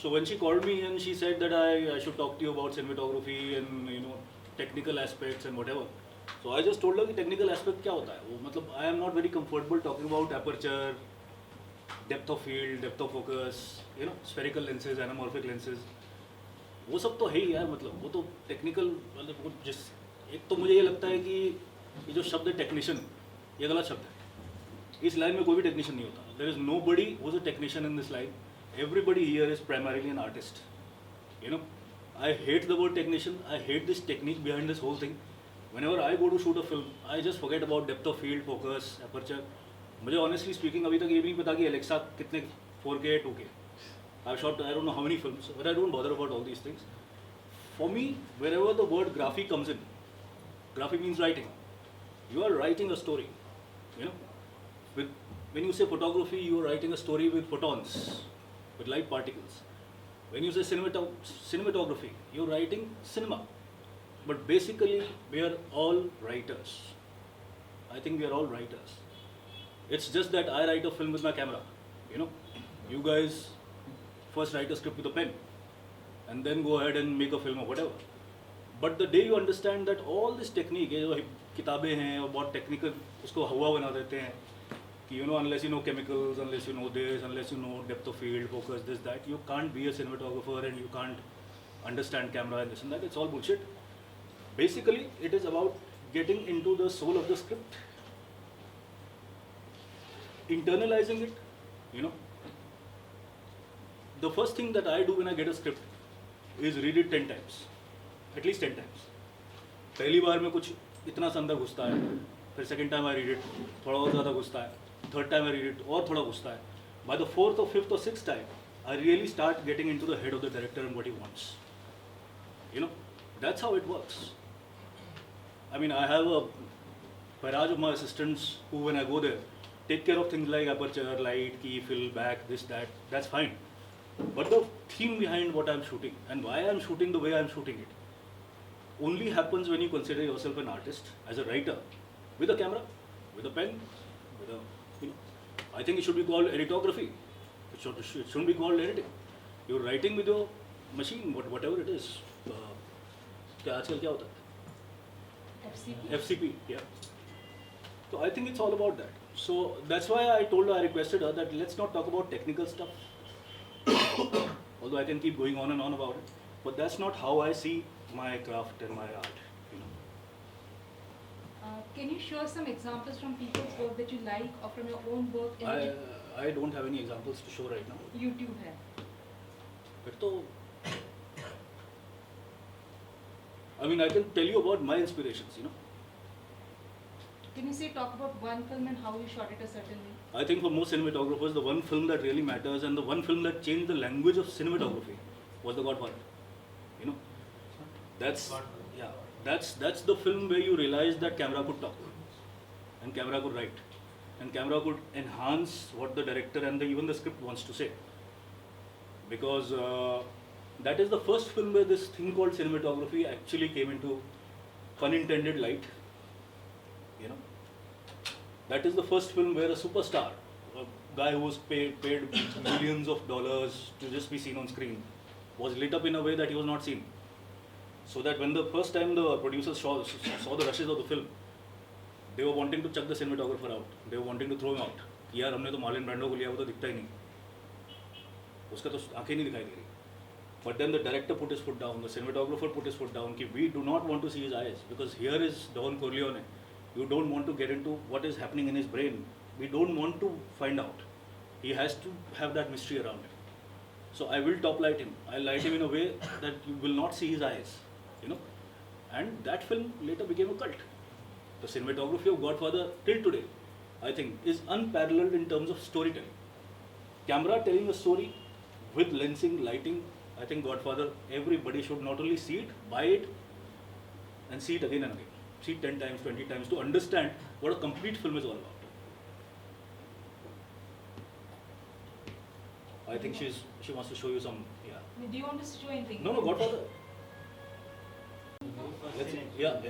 So when she called me and she said that I should talk to you about cinematography and technical aspects and whatever. So I just told her कि technical aspect क्या होता है वो मतलब I am not very comfortable talking about aperture, depth of field, depth of focus, spherical lenses, anamorphic lenses. वो सब तो है ही यार मतलब वो तो टेक्निकल मतलब वो जिस एक तो मुझे ये लगता है कि ये जो शब्द है टेक्नीशियन ये गलत शब्द है. इस लाइन में कोई भी टेक्नीशियन नहीं होता. देयर इज नो बडी who is a technician in this line. Everybody here is primarily an artist. I hate the word technician. I hate this technique behind this whole thing. whenever I go to shoot a film, I just forget about depth of field, focus, aperture. मुझे honestly speaking अभी तक ये भी नहीं पता कि Alexa कितने 4K 2K. I've shot I don't know how many films, but I don't bother about all these things. For me, wherever the word graphy comes in, graphy means writing. You are writing a story. When you say photography, you are writing a story with photons, with light particles. When you say cinematography, you are writing cinema. But basically, we are all writers. I think we are all writers. It's just that I write a film with my camera. You guys first write a script with a pen, and then go ahead and make a film or whatever. But the day you understand that all this technique, ये जो किताबें हैं और बहुत technical उसको हवा बना देते हैं कि unless you know chemicals, unless you know this, unless you know depth of field, focus, this, that, you can't be a cinematographer and you can't understand camera and this and that. It's all bullshit. Basically, it is about getting into the soul of the script, internalizing it. The first thing that I do when I get a script is read it 10 times, at least 10 times. पहली बार में कुछ इतना सा अंदर घुसता है, फिर second time I read it, थोड़ा और ज़्यादा घुसता है, third time I read it और थोड़ा घुसता है. By the fourth or fifth or sixth time, I really start getting into the head of the director and what he wants. That's how it works. I mean, I have a barrage of my assistants who, when I go there, take care of things like aperture, light, key, fill, back, this, that. That's fine. But the theme behind what I'm shooting and why I'm shooting the way I'm shooting it only happens when you consider yourself an artist, as a writer, with a camera, with a pen, with a, I think it should be called editography. It shouldn't be called editing. You're writing with your machine, whatever it is. क्या आजकल क्या होता है? FCP, yeah. So I think it's all about that. So that's why I told her, I requested her that let's not talk about technical stuff. Although I can keep going on and on about it, but that's not how I see my craft and my art. Can you show some examples from people's work that you like or from your own work? I don't have any examples to show right now. YouTube है. फिर तो I mean, I can tell you about my inspirations, Can you talk about one film and how you shot it a certain way? I think for most cinematographers, the one film that really matters and the one film that changed the language of cinematography was The Godfather. That's the film where you realize that camera could talk, and camera could write, and camera could enhance what the director and even the script wants to say. Because that is the first film where this thing called cinematography actually came into pun intended light. That is the first film where a superstar, a guy who was paid millions of dollars to just be seen on screen, was lit up in a way that he was not seen. So that when the first time the producers saw the rushes of the film, they were wanting to chuck the cinematographer out. They were wanting to throw him out. यार हमने तो Marlin Brando को लिया, वो तो दिखता ही नहीं, उसका तो आंखें नहीं दिखाई दे रही. But then the director put his foot down, the cinematographer put his foot down, कि we do not want to see his eyes, because here is Don Corleone. You don't want to get into what is happening in his brain. We don't want to find out. He has to have that mystery around him. So I will top light him. I'll light him in a way that you will not see his eyes. And that film later became a cult. The cinematography of Godfather till today, I think, is unparalleled in terms of storytelling. Camera telling a story with lensing, lighting. I think Godfather, everybody should not only see it, buy it, and see it again and again. See it 10 times, 20 times to understand what a complete film is all about. I think she wants to show you some, yeah. Do you want to show anything? No, Godfather. Yeah. Do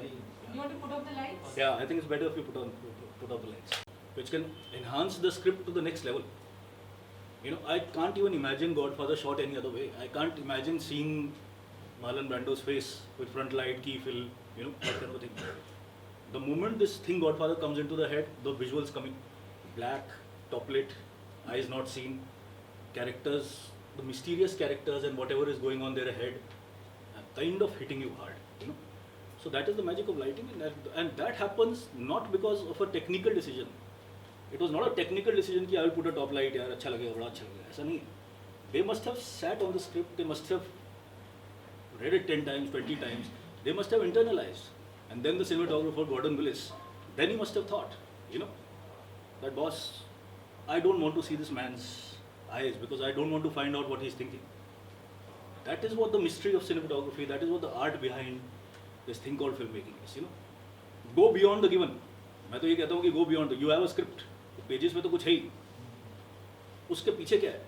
you want to put up the lights? Yeah, I think it's better if you put up the lights, which can enhance the script to the next level. You know, I can't even imagine Godfather shot any other way. I can't imagine seeing Marlon Brando's face with front light, key fill, you know, that kind of a thing. The moment this thing Godfather comes into the head, the visuals coming, black, top lit, eyes not seen, characters, the mysterious characters and whatever is going on their head, kind of hitting you hard, you know. So that is the magic of lighting, and that happens not because of a technical decision. It was not a technical decision कि I will put a top light यार अच्छा लगेगा बड़ा अच्छा लगेगा ऐसा नहीं है. They must have sat on the script, they must have read it 10 times, 20 times, they must have internalized. And then the cinematographer Gordon Willis, then he must have thought, you know, that boss, I don't want to see this man's eyes because I don't want to find out what he's thinking. That is what the mystery of cinematography, that is what the art behind this thing called filmmaking is, you know. Go beyond the given. मैं तो ये कहता हूँ कि go beyond. You have a script. Pages में तो कुछ है ही. उसके पीछे क्या है?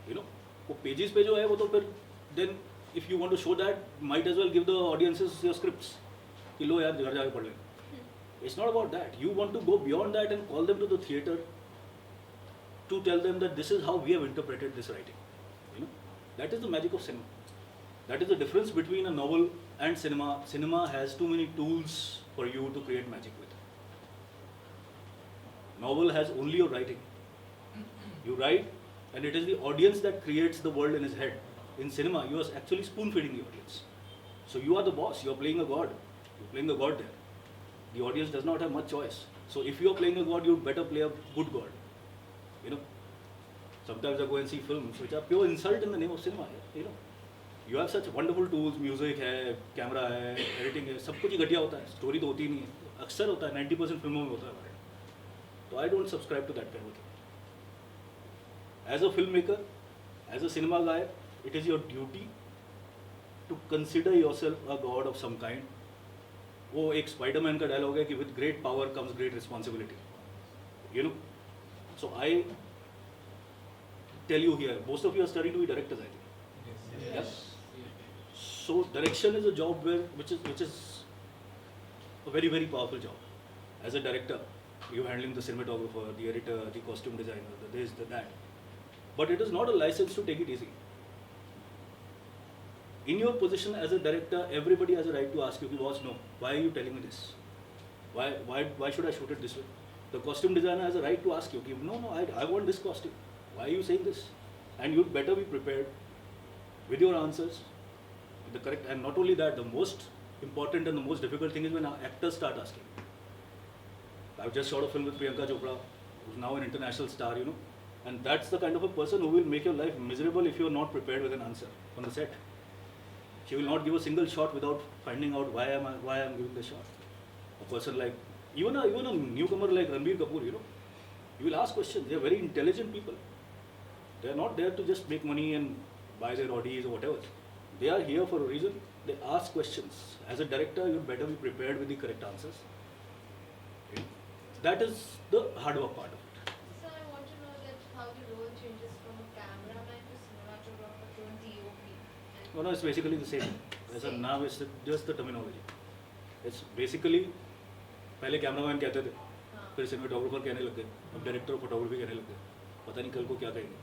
You know, वो पेजेस पे जो है वो तो फिर then if you want to show that, might as well give the audiences your scripts. कि लो यार घर जाके पढ़ लें. It's not about that. You want to go beyond that and call them to the theater to tell them that this is how we have interpreted this writing. You know, that is the magic of cinema. That is the difference between a novel and cinema. Cinema has too many tools for you to create magic with. Novel has only your writing. You write, and it is the audience that creates the world in his head. In cinema, you are actually spoon-feeding the audience. So you are the boss. You are playing a god. You're playing a god there. The audience does not have much choice. So if you are playing a god, you better play a good god. You know. Sometimes I go and see films which are pure insult in the name of cinema. You know. You have such wonderful tools. Music है, camera है, editing है. सब कुछ ही घटिया होता है. Story तो होती ही नहीं है. अक्सर होता है. 90% फिल्मों में होता है. So I don't subscribe to that kind of thing. As a filmmaker, as a cinema guy, it is your duty to consider yourself a god of some kind. वो एक स्पाइडरमैन का डायलॉग है कि with great power comes great responsibility. You know, so I tell you here, most of you are studying to be directors, I think. Yes. So direction is a job which is a very very powerful job. As a director, you're handling the cinematographer, the editor, the costume designer, the this, the that. But it is not a license to take it easy. In your position as a director, everybody has a right to ask you, boss, no, why are you telling me this? Why should I shoot it this way? The costume designer has a right to ask you, no, I want this costume. Why are you saying this? And you'd better be prepared with your answers, the correct, and not only that, the most important and the most difficult thing is when actors start asking. I've just shot a film with Priyanka Chopra, who's now an international star, you know, and that's the kind of a person who will make your life miserable if you're not prepared with an answer on the set. She will not give a single shot without finding out why I'm giving the shot. A person like, even a newcomer like Ranbir Kapoor, you know, you will ask questions. They are very intelligent people. They are not there to just make money and buy their Audis or whatever. They are here for a reason. They ask questions. As a director, you better be prepared with the correct answers. Okay? That is the hard work part of it. So I want to know that how the role changes from a cameraman to cinematographer to a DOP. And No, it's basically the same. As a now, it's just the terminology. It's basically, पहले cameraman कहते थे, फिर cinematographer कहने लग गए, अब director और photography कहने लग गए, पता नहीं कल को क्या कहेंगे.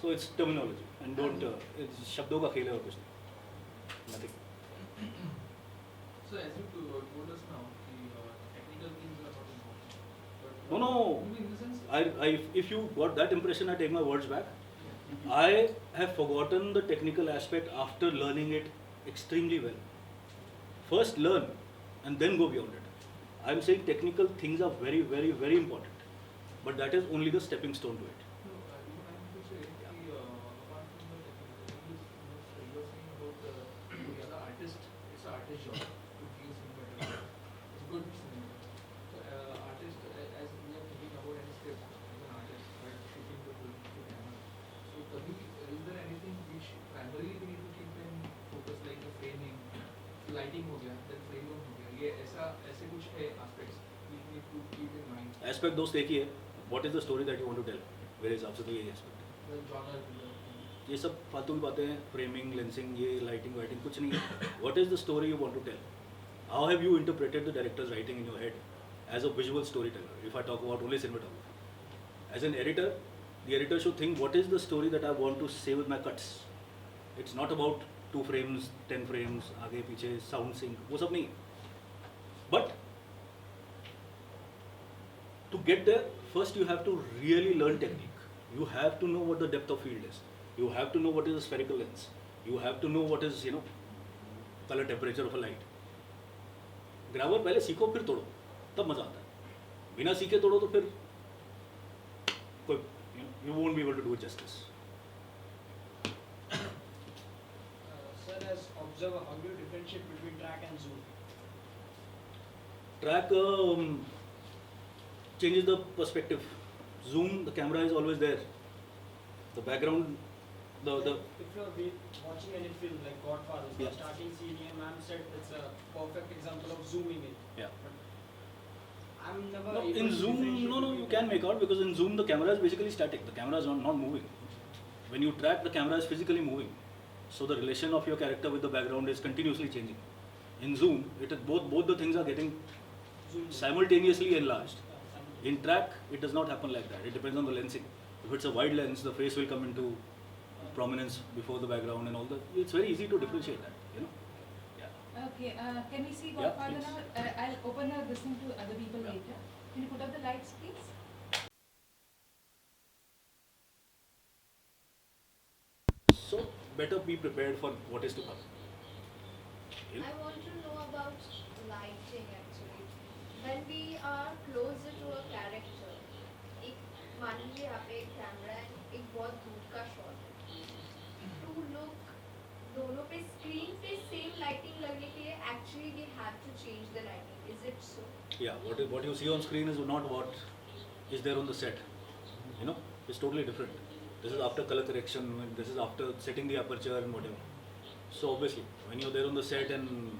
So it's terminology and don't it's शब्दों का खेल है और कुछ नहीं. Nothing. So as you told us now, the technical things are not important. But No. in the sense, If you got that impression, I take my words back. I have forgotten the technical aspect after learning it extremely well. First learn and then go beyond it. I'm saying technical things are very, very, very important. But that is only the stepping stone to it. no, even I want to say, apart from the technical, you are saying about the other artist, it's an artist job to give cinematography. It's good cinematography. So artist, as we are thinking about any script, as an artist, right, shooting the film to camera. So is there anything which primarily we need to keep in focus, like the framing, lighting हो गया, then frame हो गया, ये ऐसे कुछ है aspects which we need to keep in mind. Aspect दोस्त एक ही है. What is the story that you want to tell? मेरे हिसाब से तो यही aspect है. The genre, ये सब फालतू की बातें हैं, फ्रेमिंग, लेंसिंग, ये लाइटिंग वाइटिंग कुछ नहीं है. What is the story you want to tell? How have you interpreted the director's writing in your head as a visual storyteller? If I talk about only cinematography, As an editor, the editor should think what is the story that I want to say with my cuts. It's not about 2 frames, 10 frames, आगे पीछे, sound sync, वो सब नहीं. But to get there, first you have to really learn technique. You have to know what the depth of field is. You have to know what is a spherical lens. You have to know what is, color temperature of a light. Grammar पहले सीखो फिर तोड़ो, तब मजा आता है. बिना सीखे तोड़ो तो फिर कोई you won't be able to do it justice. Sir, as observer, how do you differentiate between track and zoom? Track changes the perspective. Zoom, the camera is always there. The background, the If you're watching any film like Godfather, Yeah. the starting scene here, ma'am said it's a perfect example of zooming in. yeah. I'm never No, able in to zoom, differentiate no, between you can make out because in zoom the camera is basically static. The camera is not moving. When you track, the camera is physically moving. So the relation of your character with the background is continuously changing. In zoom, it is both the things are getting zoom in. simultaneously enlarged. Simultaneously. In track, it does not happen like that. It depends on the lensing. If it's a wide lens, the face will come into prominence before the background and all that. It's very easy to differentiate that. Yeah. Okay, can we see Yeah, Godfather please. now? I'll open this thing to other people later. Can you put up the lights, please? So better be prepared for what is to come. I want to know about lighting actually. When we are closer to a character, एक मान लीजिए यहाँ पे एक camera है, एक बहुत दूर का शॉट है. To look दोनों पे स्क्रीन पे सेम लाइटिंग लगने के लिए actually we have to change the lighting. Is it so? Yeah, what you see on screen is not what is there on the set. It's totally different. This is after color correction, this is after setting the aperture and whatever. So obviously, when you're there on the set and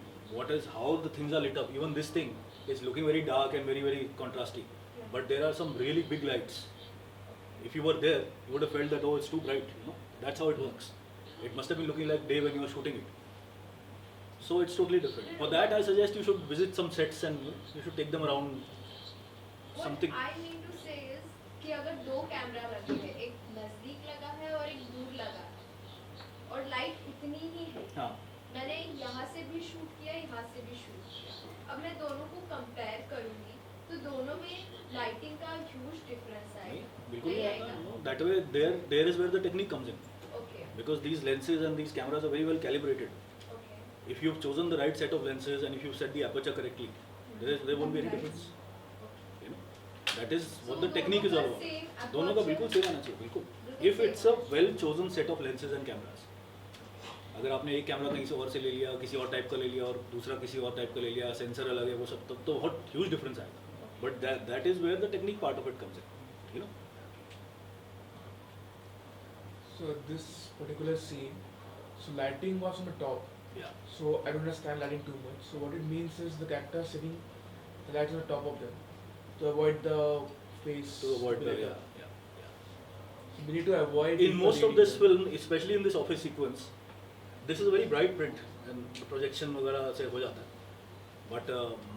how the things are lit up, even this thing is looking very dark and very, very contrasty. Yeah. But there are some really big lights. If you were there, you would have felt that, oh, it's too bright. That's how it works. It must have been looking like day when you were shooting it. So it's totally different. For that, I suggest you should visit some sets and you should take them around. Something. What I mean to say is कि अगर दो camera लगे हैं, एक नजदीक लगा है और एक दूर लगा है और लाइट इतनी ही है. हाँ. मैंने यहाँ से भी शूट किया, यहाँ से भी शूट किया. अब मैं दोनों को कंपेयर करूँगी तो दोनों में लाइटिंग का ह्यूज डिफरेंस आएगा. बिल्कुल नहीं नहीं आएगा. आएगा. No, that way there is where the technique comes in. Okay. Because these lenses and these cameras are very well calibrated. Okay. If you've chosen the right set of lenses and if you've set the aperture correctly, there won't be any difference. That is what the technique is all about. दोनों का बिल्कुल same आना चाहिए, बिल्कुल. If it's a well chosen set of lenses and cameras. अगर आपने एक camera कहीं से और से ले लिया, किसी और टाइप का ले लिया और दूसरा किसी और टाइप का ले लिया, सेंसर अलग है, वो सब तब तो बहुत ह्यूज डिफरेंस आएगा. But that is where the technique part of it comes in. So this particular scene, so lighting was on the top. Yeah. So I don't understand lighting too much. So what it means is the character sitting, the lights on the top of them, to avoid the face. To avoid the glare. yeah. So we need to avoid. In it most by of this leading film, especially in this office sequence, this is a very bright print and the projection वगैरह से हो जाता है. But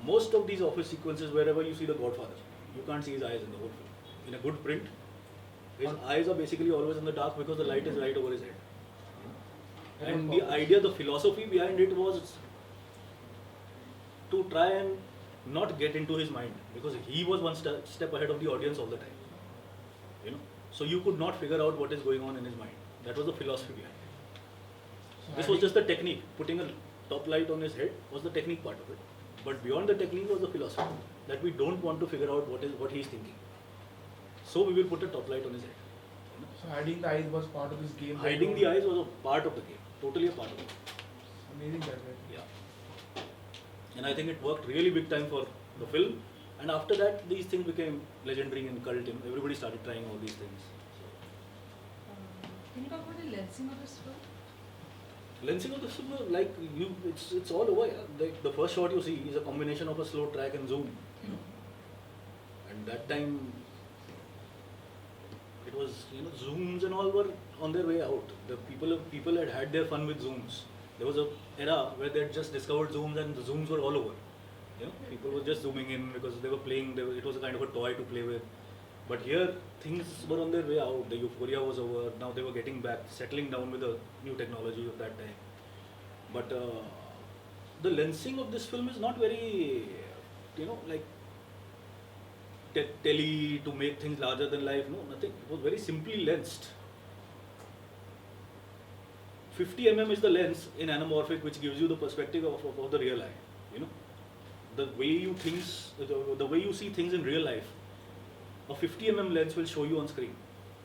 most of these office sequences, wherever you see the Godfather, you can't see his eyes in the whole film. In a good print, his eyes are basically always in the dark because the light is right over his head. And And on the purpose. idea, the philosophy behind it was to try and not get into his mind because he was one step ahead of the audience all the time. So you could not figure out what is going on in his mind. That was the philosophy behind it. So This was having- just the technique. Putting a top light on his head was the technique part of it. But beyond the technique was the philosophy that we don't want to figure out what he's thinking. So we will put a top light on his head. So hiding the eyes was part of this game. Hiding the eyes was a part of the game, totally a part of it. Amazing that way. Yeah. And I think it worked really big time for the film. And after that, these things became legendary and cult. Everybody started trying all these things. Can you talk about the lensing of this film? Lensing of the film, like it's all over. Yeah. Like the first shot you see is a combination of a slow track and zoom. And that time, it was zooms and all were on their way out. The people had their fun with zooms. There was a era where they had just discovered zooms and the zooms were all over. People were just zooming in because they were playing. It was a kind of a toy to play with. But here things were on their way out. The euphoria was over. Now they were getting back, settling down with the new technology of that time. But the lensing of this film is not very, like telly to make things larger than life. No, nothing. It was very simply lensed. 50 mm is the lens in anamorphic, which gives you the perspective of the real eye. The way you things, the way you see things in real life, a 50 mm lens will show you on screen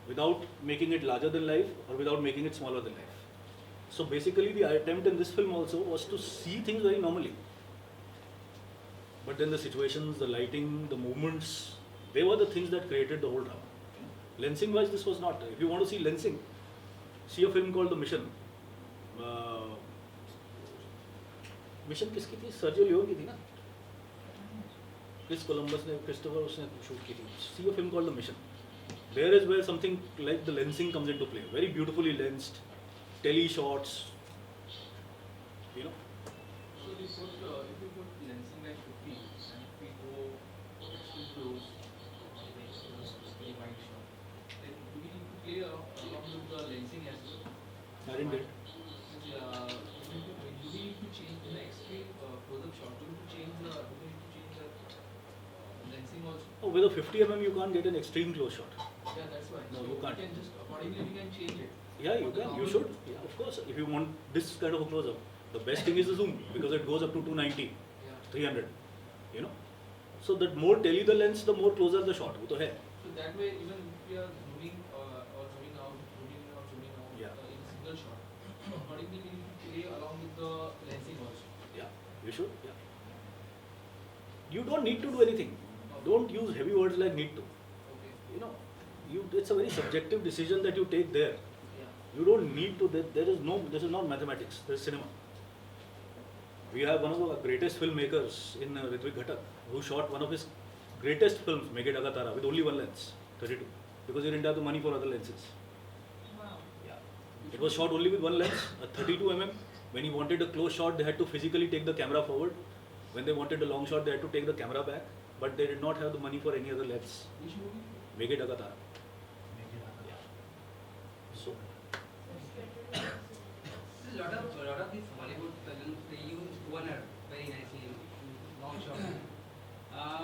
without making it larger than life or without making it smaller than life. So basically the attempt in this film also was to see things very normally. But then the situations, the lighting, the movements, they were the things that created the whole drama. Lensing wise, this was not. If you want to see lensing, see a film called The Mission. Mission किसकी थी? Sergio Leone की थी ना? Chris Columbus ने, Christopher उसने shoot की थी. See a film called The Mission. There is where something like the lensing comes into play. Very beautifully lensed, tele shots. So if you put lensing like 50 and if we go extreme close, very wide shot, then do we need to play along with the lensing as well? I didn't get. Do we need to change in the extreme close-up shot? Do we need to change the lensing also? Oh, with a 50 mm you can't get an extreme close shot. Yeah, that's why. No, so you can't. We can just accordingly we can change it. Yeah, you can. You should. Yeah, of course. If you want this kind of a close-up, the best thing is the zoom because it goes up to 290, Yeah. 300. So that more tele the lens, the more closer the shot. वो तो है. So that way, even if we are zooming or zooming out, Yeah. in a single shot, accordingly we need to play along with the lensing also. Yeah, you should. Yeah. You don't need to do anything. Don't use heavy words like need to. Okay. It's a very subjective decision that you take there. Yeah. You don't need to. This is not mathematics. This is cinema. We have one of the greatest filmmakers in Ritvik Ghatak, who shot one of his greatest films, Meghe Dagatara, with only one lens, 32, because he didn't have the money for other lenses. Wow. Yeah. It was shot only with one lens, a 32 mm. When he wanted a close shot, they had to physically take the camera forward. When they wanted a long shot, they had to take the camera back. But they did not have the money for any other lens. Which movie? Meghe Dagatara. Yeah. So. A lot of these Hollywood films, they use one-er very nicely, long shot.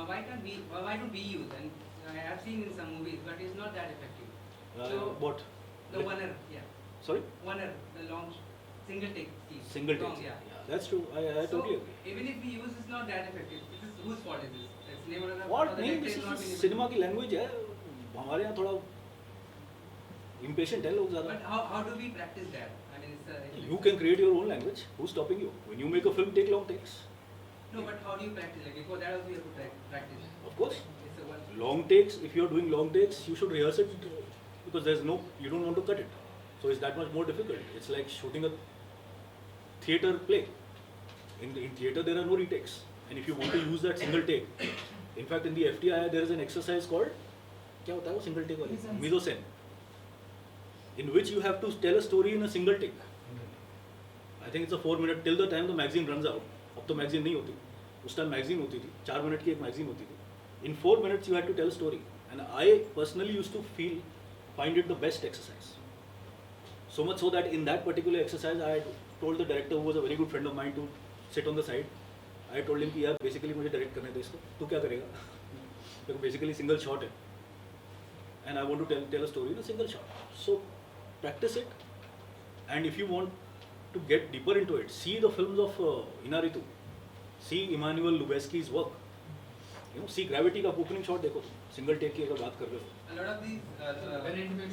Why don't we use? And I have seen in some movies, but it's not that effective. So What? the one-er, yeah, Sorry? one-er, the long single take. Single long, take. yeah. That's true. I So totally agree. even if we use, it's not that effective. Whose fault is this? It's never What? नहीं, this is cinema की language है. हमारे यहाँ थोड़ा impatient है लोग ज़्यादा. But how do we practice that? I mean, it's You can create your own language. Who's stopping you? When you make a film, take long takes. no, but how do you practice? Like before that also you have to practice. Of course. It's a one. Long takes. If you're doing long takes, you should rehearse it because you don't want to cut it. So it's that much more difficult. It's like shooting a theater play. In theater, there are no retakes. And if you want to use that single take, in fact, in the FTI, there is an exercise called, क्या होता है वो single take वाली? Mise-en-scène, in which you have to tell a story in a single take. I think it's a 4 minute till the time the magazine runs out. अब तो magazine नहीं होती. उस time magazine होती थी. 4 minute की एक magazine होती थी. In 4 minutes you had to tell a story. And I personally used to find it the best exercise. So much so that in that particular exercise, I had told the director, who was a very good friend of mine, to sit on the side. I told him कि यार basically मुझे direct करने दे इसको. तू क्या करेगा? देखो basically single shot है. And I want to tell a story in a single shot. So practice it. And if you want to get deeper into it, see the films of Inarritu. See Emmanuel Lubezki's work. See Gravity का opening shot देखो. Single take की अगर बात कर रहे हो. A lot of these,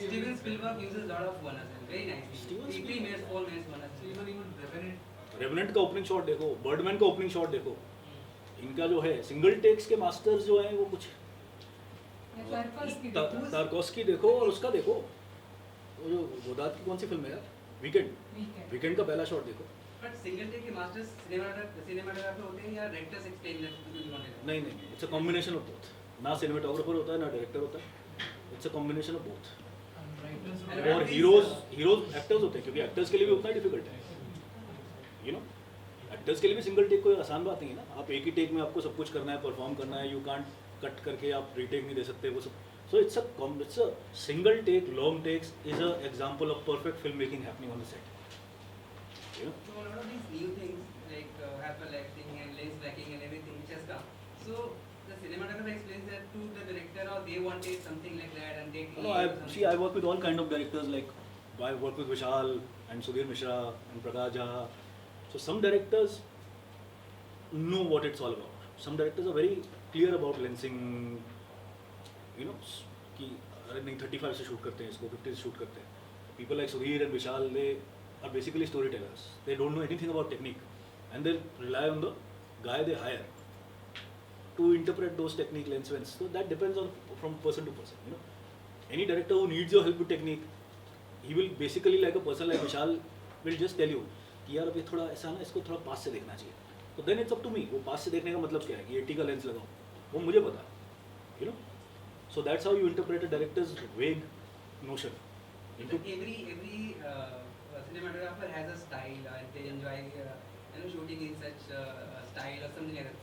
Steven Spielberg uses a lot of one-ers very nicely. Steven 3 minutes, 4 minutes, one-ers. Even Revenant. Revenant का opening shot देखो, बर्डमैन का ओपनिंग शॉट देखो. इनका जो है सिंगल टेक्स के मास्टर्स जो हैं वो कुछ तारकोस्की देखो और उसका देखो, वो जो गोदात की कौन सी फिल्म है यार, वीकेंड का पहला शॉट देखो. But single take के masters cinematographer होते हैं या directors explain that to you want it? नहीं, it's a combination of both. ना सिनेमेटोग्राफर होता है ना डायरेक्टर होता है, it's a combination of both. और हीरोज एक्टर्स होते हैं, क्योंकि एक्टर्स के लिए भी उतना डिफिकल्ट है. एक्टर्स के लिए भी सिंगल टेक कोई आसान बात नहीं है ना. आप एक ही टेक में आपको सब कुछ करना है, परफॉर्म करना है. यू कांट कट करके आप रीटेक नहीं दे सकते वो सब. सो So it's a single take, long takes is an example of perfect filmmaking happening on the set. You know? So a lot of these new things like Apple acting and lens tracking and everything which has come. So the cinematographer explains that to the director or they wanted something like that and they No, I work with all kind of directors. Like I work with Vishal and Sudhir Mishra and Prakash Jha. So some directors know what it's all about. Some directors are very clear about lensing. You know, कि अरे नहीं 35 से shoot करते हैं इसको 50 से shoot करते हैं. People like Sudhir and Vishal, they are basically storytellers. They don't know anything about technique, and they rely on the guy they hire to interpret those technique lens. So that depends on from person to person. You know, any director who needs your help with technique, he will basically like a person like Vishal will just tell you कि यार अब ये थोड़ा ऐसा ना इसको थोड़ा पास से देखना चाहिए. तो then it's up to me. वो पास से देखने का मतलब क्या है कि 80 का लेंस लगाओ, वो मुझे पता है. You know, so that's how you interpret a director's vague notion. But every cinematographer has a style and they enjoy shooting in such style or something like that.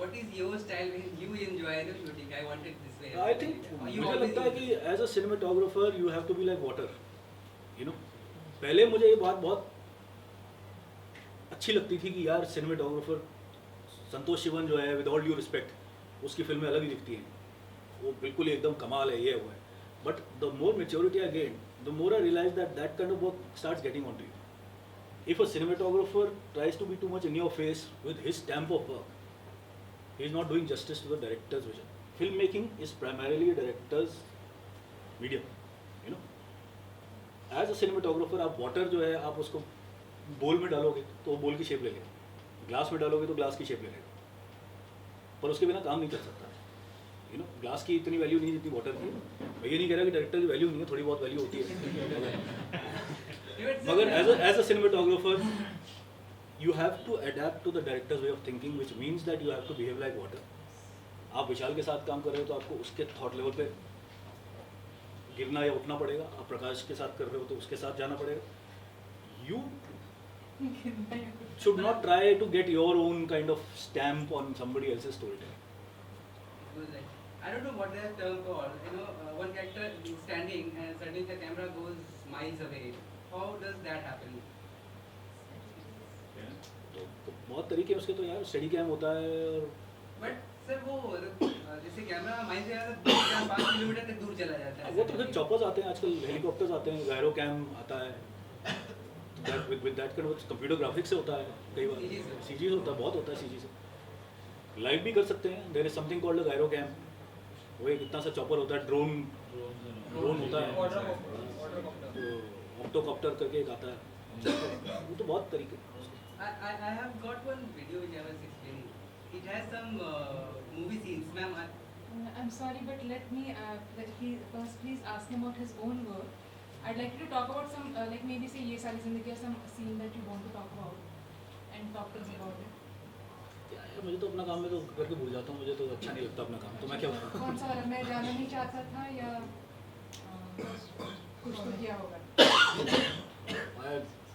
What is your style when you enjoy shooting? I want it this way. I think Or you मुझे always लगता है use कि as a cinematographer you have to be like water. You know, पहले मुझे ये बात बहुत अच्छी लगती थी कि यार सिनेमेटोग्राफर संतोष शिवन जो है विद ऑल ड्यू रिस्पेक्ट उसकी फिल्में अलग ही दिखती हैं, वो बिल्कुल ही एकदम कमाल है, ये हुआ है. But the more maturity I gain, the more I realise that kind of work starts getting on to you. If a cinematographer tries to be too much in your face with his stamp of work, he is not doing justice to the director's vision. Filmmaking is primarily a director's medium, you know. As a cinematographer, आप water जो है आप उसको बोल में डालोगे तो वो बोल की शेप ले लेगा, ग्लास में डालोगे तो ग्लास की शेप ले लेगा, पर उसके बिना काम नहीं चल सकता. You know, ग्लास की इतनी वैल्यू नहीं जितनी वाटर की. मैं ये नहीं कह रहा कि डायरेक्टर की वैल्यू नहीं है, थोड़ी बहुत वैल्यू होती है. मगर as a cinematographer, you have to adapt to the director's way of thinking, which means that you have to behave like water. आप विशाल के साथ काम कर रहे हो तो आपको उसके थॉट लेवल पे गिरना या उठना पड़ेगा. आप प्रकाश के साथ कर रहे हो तो उसके साथ जाना पड़ेगा. You should not try to get your own kind of stamp on somebody else's storytelling. I don't know what that term called. One character is standing and suddenly the camera goes miles away. How does that happen? तो बहुत तरीके हैं उसके तो यार. Study cam होता है और But sir वो जैसे कैमरा माइंड से 5 किलोमीटर तक दूर चला जाता है. वो तो फिर चॉपर्स आते हैं आजकल, हेलीकॉप्टर्स आते हैं, गायरो कैम आता है. With that kind of computer graphics से होता है कई बार. सीजी होता है, बहुत होता है सीजी से. लाइव भी कर सकते हैं. There is something called a gyro cam. वो एक इतना सा चॉपर होता है, ड्रोन होता है, ऑक्टोकॉप्टर करके एक आता है. वो तो बहुत तरीके. I have got one video which I was explaining. It has some movie scenes, ma'am. I'm sorry, but let me first please ask him about his own work. I'd like you to talk about some, like maybe say Ye Sari Zindagi or some scene that you want to talk about and talk to us about it. मुझे तो अपना काम में तो करके भूल जाता हूँ. मुझे तो अच्छा नहीं लगता अपना काम, तो मैं क्या करूँ. कौन सा वाला मैं जाना नहीं चाहता था या कुछ तो किया होगा. I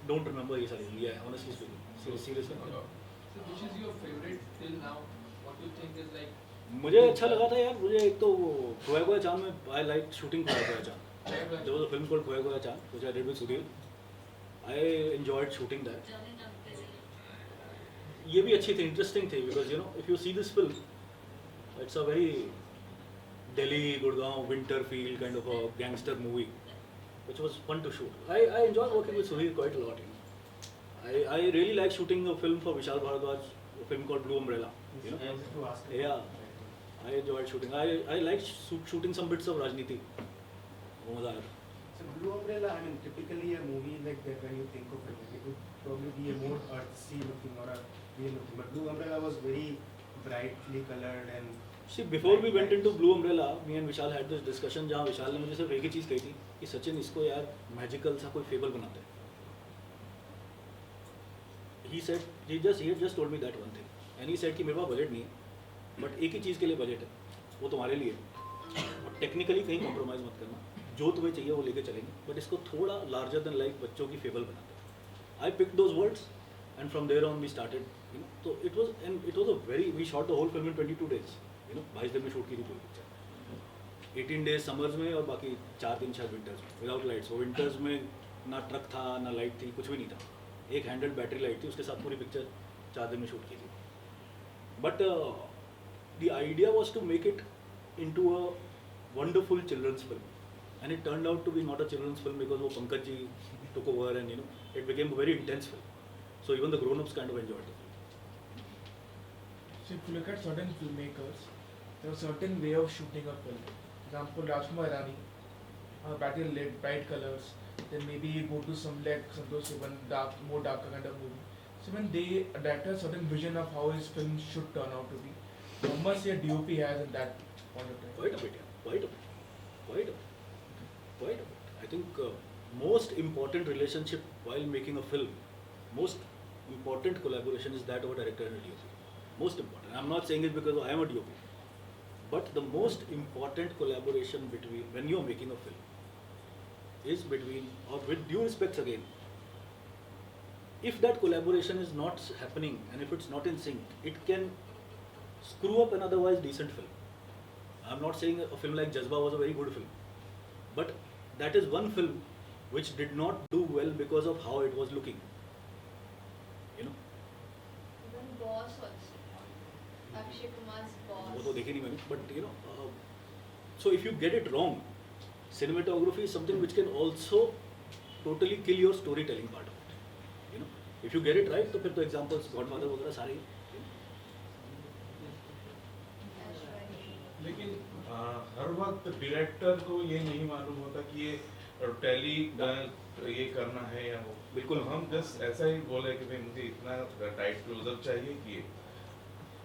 don't remember ये सारी. Yeah, honestly speaking, seriously. So which is your favorite till now? What do you think is like? मुझे अच्छा लगा था यार. मुझे एक तो खोया खोया चांद में I like shooting खोया खोया चांद. There was a film called खोया खोया चांद which I did with Sudhir. I enjoyed shooting that. ये भी अच्छी थी, इंटरेस्टिंग थी, because you know if you see this film, it's a very Delhi, Gurgaon, winter feel kind of a gangster movie, which was fun to shoot. I enjoyed working with Sudhir quite a lot. You know. I really like shooting a film for Vishal Bharadwaj, a film called Blue Umbrella. You know? Yeah, I enjoyed shooting. I like shooting some bits of Rajniti. वो मजा आया. So Blue Umbrella, I mean, typically a movie like that, when you think of it, like it would probably be a more artsy looking or a real looking. But Blue Umbrella was very brightly colored and. See, before we went into Blue Umbrella, me and Vishal had this discussion जहाँ विशाल ने मुझे सिर्फ एक ही चीज़ कही थी कि सचिन इसको यार मैजिकल सा कोई फेबल बनाते हैं. He had just told me that one thing, and he said कि मेरे पास बजट नहीं है, बट एक ही चीज़ के लिए बजट है, वो तुम्हारे लिए. और टेक्निकली कहीं कॉम्प्रोमाइज़ मत करना, जो तुम्हें चाहिए वो लेके चलेंगे, बट इसको थोड़ा लार्जर देन लाइफ बच्चों की फेबल बनाते हैं. I picked those words, and from there on we started. You know, so it was a very, we shot the whole film in 22 days. You know, 22 दिन में shoot की थी पूरी picture. 18 days summers में और बाकी 4 दिन शायद विंटर्स में विदाउट लाइट्स। वो विंटर्स में ना ट्रक था ना लाइट थी, कुछ भी नहीं था, एक हैंडल्ड बैटरी लाइट थी, उसके साथ पूरी पिक्चर 4 दिन में शूट की थी। But the idea was to make it in to a wonderful children's film, and it turned out to be not a children's film because वो Pankaj ji took over and it became a very intense film. So even the grown-ups kind of enjoyed the film. So if you look at certain filmmakers, there are certain way of shooting a film. For example, Rajkumar Irani, battle lit, bright colors. Then maybe you go to some like Santosh Sivan, more darker kind of movie. So when they adapt a certain vision of how his film should turn out to be, how much a DOP has in that point of time? Quite a bit, yeah. Quite a bit. Quite a bit. Quite a bit. I think most important relationship while making a film, most important collaboration is that of a director and a DOP. Most important. I'm not saying it because I am a DOP. But the most important collaboration between, when you're making a film, is between, or with due respects again, if that collaboration is not happening and if it's not in sync, it can screw up an otherwise decent film. I'm not saying a film like Jazba was a very good film, but that is one film which did not do well because of how it was looking. You know, Even Boss also. Akshay Kumar's Boss. वो तो देखी नहीं मैंने, but you know, so if you get it wrong, cinematography is something which can also totally kill your storytelling part of it. You know, if you get it right, तो फिर तो examples Godfather वगैरह सारे ही, That's right. लेकिन हर वक्त director को ये नहीं मालूम होता कि ये टेली ये करना है या वो बिल्कुल। तो हम जस्ट ऐसा ही बोले कि भाई मुझे इतना टाइट क्लोजअप चाहिए कि ये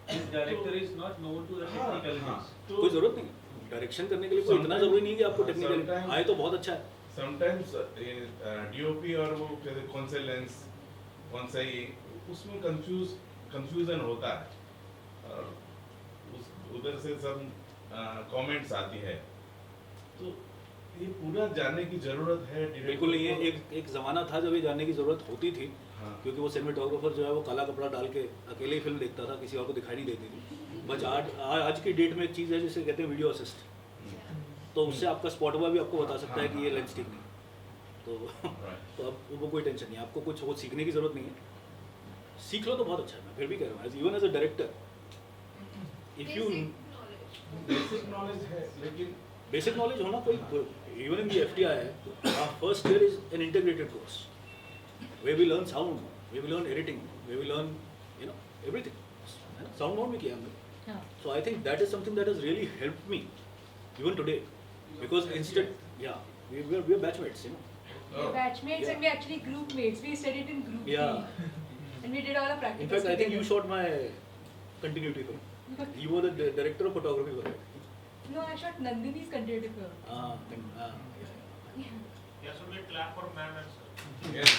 This director is not known to the हाँ, technical हाँ, things. कोई जरूरत नहीं डायरेक्शन करने के लिए, कोई इतना जरूरी नहीं है कि आपको टेक्निकल Sometimes- आए तो बहुत अच्छा है। समटाइम्स डीओपी और वो कौन से लेंस कौन सा ये उसमें कंफ्यूजन होता है और उधर से सब कमेंट्स आती है, तो ये पूरा जानने की जरूरत है director बिल्कुल नहीं है। को। एक ज़माना था जब ये जानने की ज़रूरत होती थी, हाँ, क्योंकि वो सिनेमेटोग्राफर जो है वो काला कपड़ा डाल के अकेले ही फिल्म देखता था, किसी और को दिखाई नहीं देती थी। बस आज की डेट में एक चीज़ है जिसे कहते हैं वीडियो असिस्ट, तो उससे आपका स्पॉट हुआ भी आपको बता सकता है कि ये लेंस ठीक नहीं, तो right. तो अब वो कोई टेंशन नहीं, आपको कुछ वो सीखने की ज़रूरत नहीं है। सीख लो तो बहुत अच्छा है, मैं फिर भी कह रहा हूँ even as a director if you Basic knowledge. Basic knowledge है, लेकिन बेसिक नॉलेज होना कोई इवन इन दी FTI है, first year is an integrated course where we learn sound, where we learn editing, where we learn everything. Sound mode भी किया हमने, हाँ. so I think that is something that has really helped me even today, because instead we are batchmates, We're batchmates and we're actually group mates. We studied in group Yeah. B. And we did all our practicals In fact, I think you together. shot my continuity film. You were the director of photography for that. No, I shot Nandini's continuity film. Yeah. Yes, we will clap for ma'am and sir. yes,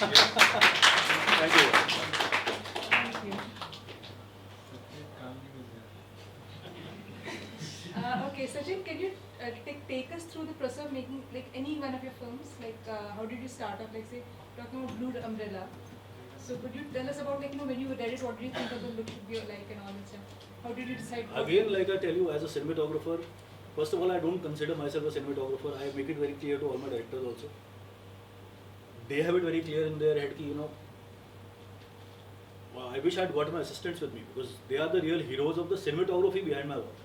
Thank you. Thank you. Okay, Sachin, can you take us through the process of making like any one of your films? Like, how did you start off? Like, say, talking about Blue Umbrella. So, could you tell us about when you read it, what did you think of the look should be like and all that stuff? How did you decide? Again, like I tell you, as a cinematographer, first of all, I don't consider myself a cinematographer. I make it very clear to all my directors also. They have it very clear in their head ki, I wish I had got my assistants with me because they are the real heroes of the cinematography behind my work.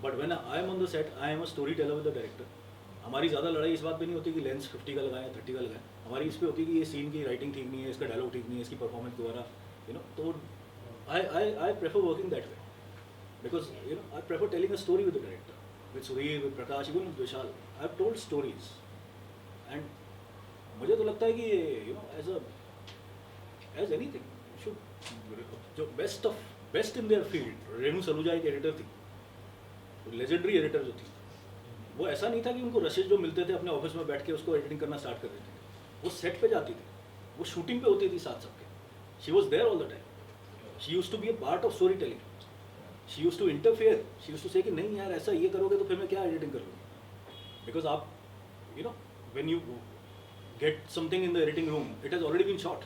But when I am on the set, I am a storyteller with the director. हमारी ज़्यादा लड़ाई इस बात पे नहीं होती कि lens 50 का लगाएं 30 का लगाएं, हमारी इस पे होती है कि ये सीन की राइटिंग ठीक नहीं है, इसका डायलॉग ठीक नहीं है, इसकी परफॉर्मेंस दोबारा तो I prefer working that way because I prefer telling a story with the director, with Sudhir, with Prakash, even with Vishal. I have told stories and मुझे तो लगता है कि as anything should जो best in their field, Renu Saluja एक editor थी, legendary editor जो थी, वो ऐसा नहीं था कि उनको रशेज जो मिलते थे अपने ऑफिस में बैठ के उसको एडिटिंग करना स्टार्ट कर देते थे, वो सेट पे जाती थी, वो शूटिंग पे होती थी साथ सबके, she was there all the time, she use to be a part of story telling, she use to interfere, she use to say कि नहीं यार ऐसा ये करोगे तो फिर मैं क्या एडिटिंग कर लूँगी, बिकॉज आप when you get something in the editing room it has already been shot,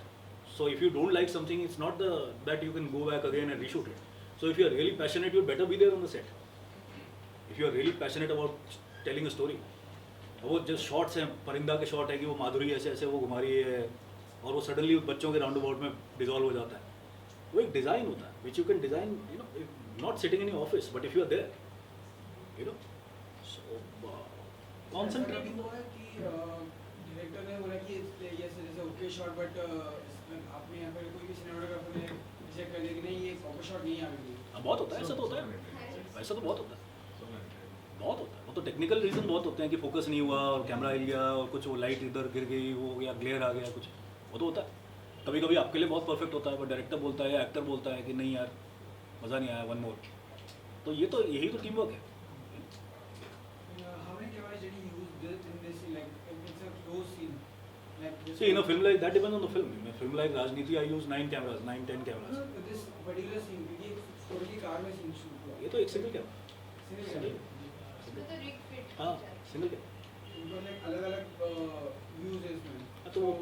so if you don't like something it's not that you can go back again and reshoot it. So if you are really passionate, you better be there on the set. If you are really passionate about telling a story. वो जो shots हैं, परिंदा के shot है कि वो माधुरी ऐसे ऐसे वो घुमा रही है और वो सडनली बच्चों के राउंड अबाउट में डिजॉल्व हो जाता है. वो एक डिज़ाइन होता है which you can design, you know, not sitting in office but if you are there, you know. So concentrating. वो है कि डायरेक्टर ने बोला कि ये जैसे ओके शॉट बट आपने यहाँ पर कोई भी सिनेमेटोग्राफर ने चेक कर दिया कि नहीं ये ओके शॉट नहीं आ रही. बहुत होता है, ऐसा तो होता है, ऐसा तो बहुत होता है, बहुत होता है. वो तो टेक्निकल रीज़न बहुत होते हैं कि फोकस नहीं हुआ और कैमरा हिल गया और कुछ वो लाइट इधर गिर गई वो या ग्लेयर आ गया कुछ, वो तो होता है. कभी कभी आपके लिए बहुत परफेक्ट होता है, बट डायरेक्टर बोलता है या एक्टर बोलता है कि नहीं यार मज़ा नहीं आया, वन मोर. तो ये तो यही तो टीम वर्क है. How many cameras did he use in this scene? Like if it's a close scene, like this. See, in a film like that depends on the film. In a film like Rajniti, I use 9 cameras, 9-10 cameras. No, this particular scene क्योंकि totally car में scene shoot हुआ. ये तो एक single camera, Single single. camera. उसमें तो rig fit हाँ, हो जाती है. Single camera. उनको like अलग-अलग views है इसमें. हाँ, तो वो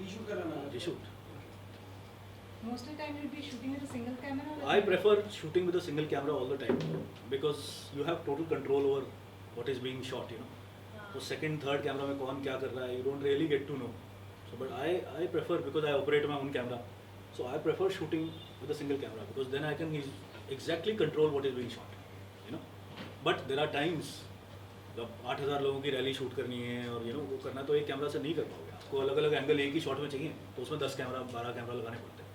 reshoot करना पड़ा. reshoot. Most of the time you'll be shooting with a single camera. Or I prefer shooting with a single camera all the time because you have total control over what is being shot, you know. So second, third camera में कौन क्या कर रहा है, you don't really get to know. So but I prefer, because I operate my own camera, so I prefer shooting with a single camera because then I can exactly control what is being shot, you know. But there are times जब 8000 लोगों की rally shoot करनी है और you know वो करना तो एक कैमरा से नहीं कर पाओगे. आपको अलग अलग एंगल एक ही शॉट में चाहिए तो उसमें 10 कैमरा 12 कैमरा लगाने पड़ते हैं.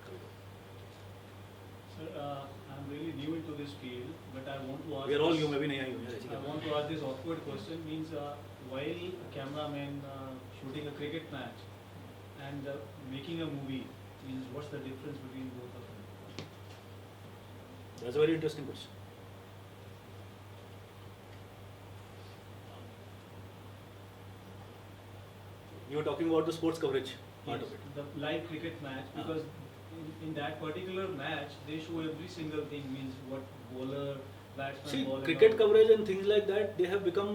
Sir, I'm really new into this field, but I want to ask. We are all new, मैं भी नहीं आई हूँ यार ऐसी I camera. want to ask this awkward question. Means while a cameraman shooting a cricket match and making a movie, means what's the difference between both of them? That's a very interesting question. You were talking about the sports coverage part Yes, of it. the live cricket match, Ah. because in that particular match they show every single thing, means what bowler, batsman, See, ball and cricket all. coverage and things like that, they have become,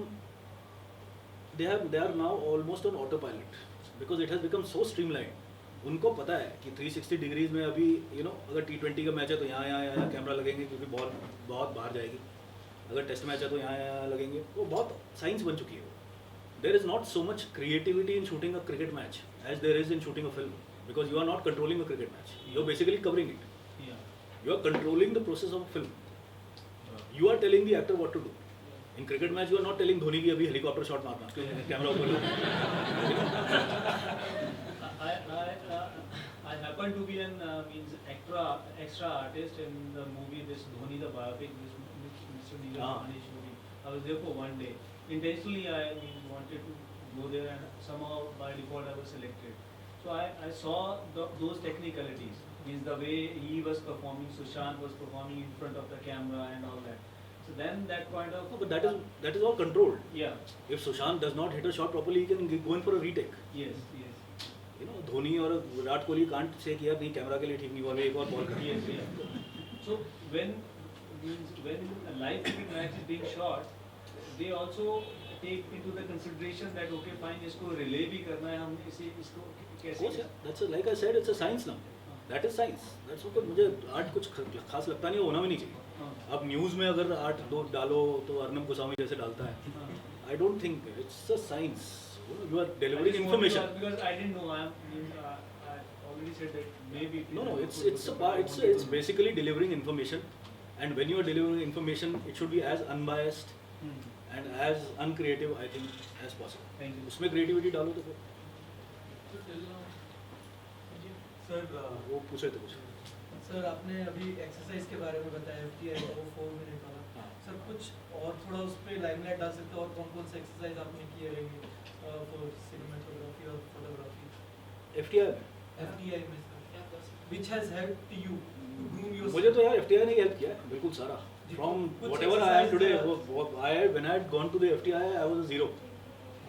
they are now almost on autopilot because it has become so streamlined. उनको पता है कि 360 degrees में अभी you know अगर T20 का match है तो यहाँ कैमरा लगेंगे क्योंकि बॉल बहुत बाहर जाएगी. अगर टेस्ट मैच है तो यहाँ लगेंगे. वो बहुत साइंस बन चुकी है. There is not so much creativity in shooting a cricket match as there is in shooting a film because you are not controlling a cricket match. You are basically covering it. Yeah. You are controlling the process of a film. You are telling the actor what to do. In cricket match, you are not telling Dhoni कि अभी helicopter shot मारना, camera ऊपर लो. I happen to be an means extra artist in the movie this Dhoni the biopic, this Mr. Neeraj Ah. Manish movie. I was there for one day. Intentionally I wanted to go there and somehow by default I was selected. So I saw those technicalities, means the way he was performing, Sushant was performing in front of the camera and all that. So then that point of No, but that is all controlled. yeah, If Sushant does not hit a shot properly, he can go in for a retake. yes. You know, Dhoni और Virat Kohli can't say कि यार नहीं camera के लिए ठीक नहीं हुआ, मैं एक और बॉल कर. Yes, yeah. So when a live cricket match is being shot, they also take into the consideration that okay fine इसको relay भी करना है, हम इसको Of कैसे course, yeah. That's like I said, it's a science now. That is science. That's okay. मुझे art कुछ खास लगता नहीं, होना भी नहीं चाहिए. हाँ, अब न्यूज़ में अगर आर्ट दो डालो तो अर्नब गोस्वामी जैसे डालता है. हाँ. I don't think it's a science. You are I delivering just want to information. ask because I didn't know. I already said that maybe. No, people it's could- it's a part. It's basically delivering information, and when you are delivering information, it should be as unbiased Hmm. and as uncreative, I think, as possible. Thank you. उसमें creativity डालो तो फिर sir वो पूछे तो कुछ. Sir आपने अभी एक्सरसाइज के बारे में बताया FTI वो 4 मिनट वाला. हाँ. सर कुछ और थोड़ा उस पर लाइमलाइट डाल सकते हो और कौन कौन से एक्सरसाइज आपने किए रहेंगे फॉर सिनेमेटोग्राफी और फोटोग्राफी FTI में FTI में sir which has helped you to groom your. मुझे तो यार FTI ने हेल्प किया है बिल्कुल सारा. From कुछ whatever I am exercise today, जो- when I had gone to the FTI, I was a zero.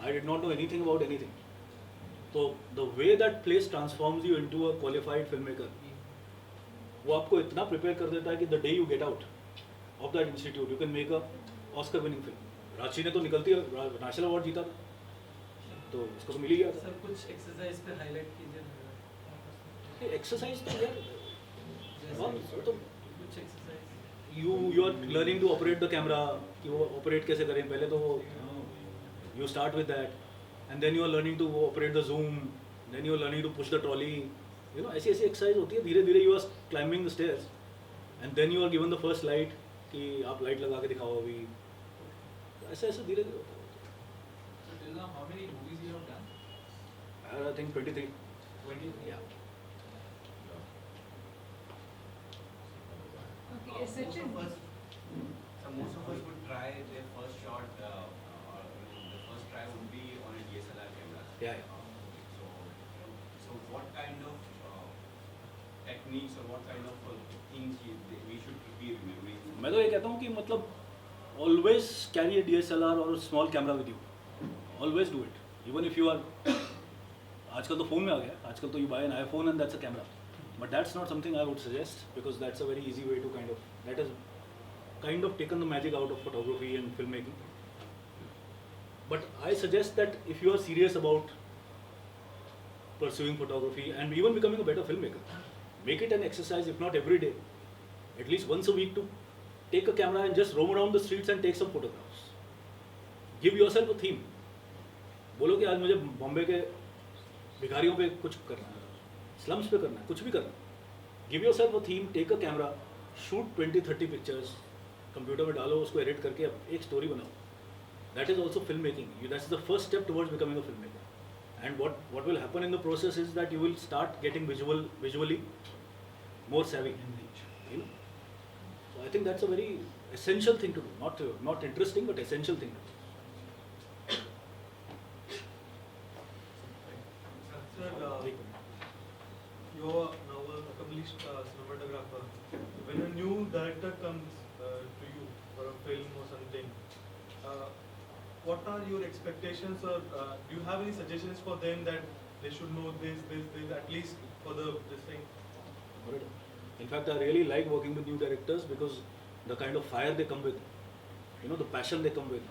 I did not know anything about anything. So the way that place transforms you into a qualified filmmaker, वो आपको इतना prepare कर देता है कि the day you get out of that institute, you can make a Oscar-winning film. Ranchi ने तो निकलती नेशनल अवार्ड जीता था, तो उसको तो मिल ही गया था. सर कुछ एक्सरसाइज पे हाईलाइट कीजिए. एक्सरसाइज तो यार जैसे वो तो कुछ exercise you are learning to operate the camera कि वो ऑपरेट कैसे करें. पहले तो वो You start with that, and then you are learning to operate the zoom, then you are learning to push the trolley. You know, ऐसी exercise होती है. धीरे धीरे you are climbing the stairs, and then you are given the first light कि आप light लगा के दिखाओ अभी. ऐसे ऐसे धीरे धीरे होता है. So till now, how many movies you have done? I think 23. 23. Yeah. Okay, Sachin. Most of us would try their first shot, or the first try would be on a DSLR camera. Yeah. So what kind of techniques or what kind of things we should be remembering? मैं तो ये कहता हूँ कि मतलब always carry a DSLR or a small camera with you. Always do it. Even if you are आजकल तो phone में आ गया है. आजकल तो you buy an iPhone and that's a camera. But that's not something I would suggest because that's a very easy way to that has kind of taken the magic out of photography and filmmaking. But I suggest that if you are serious about pursuing photography and even becoming a better filmmaker, make it an exercise, if not every day, at least once a week, to take a camera and just roam around the streets and take some photographs. Give yourself a theme. बोलो कि आज मुझे बॉम्बे के भिखारियों पे कुछ करना है, स्लम्स पे करना है, कुछ भी करना है. Give yourself a theme, take a camera, shoot 20-30 pictures, computer में डालो, उसको एडिट करके एक स्टोरी बनाओ. That is also filmmaking. That's the first step towards becoming a filmmaker. And what will happen in the process is that you will start getting visually more savvy. You know? So I think that's a very essential thing to do. Not interesting, but essential thing to do. Sir, you're now an accomplished cinematographer. When a new director comes to you for a film or something, what are your expectations, or do you have any suggestions for them that they should know this, at least for this thing? In fact, I really like working with new directors because the kind of fire they come with, you know, the passion they come with,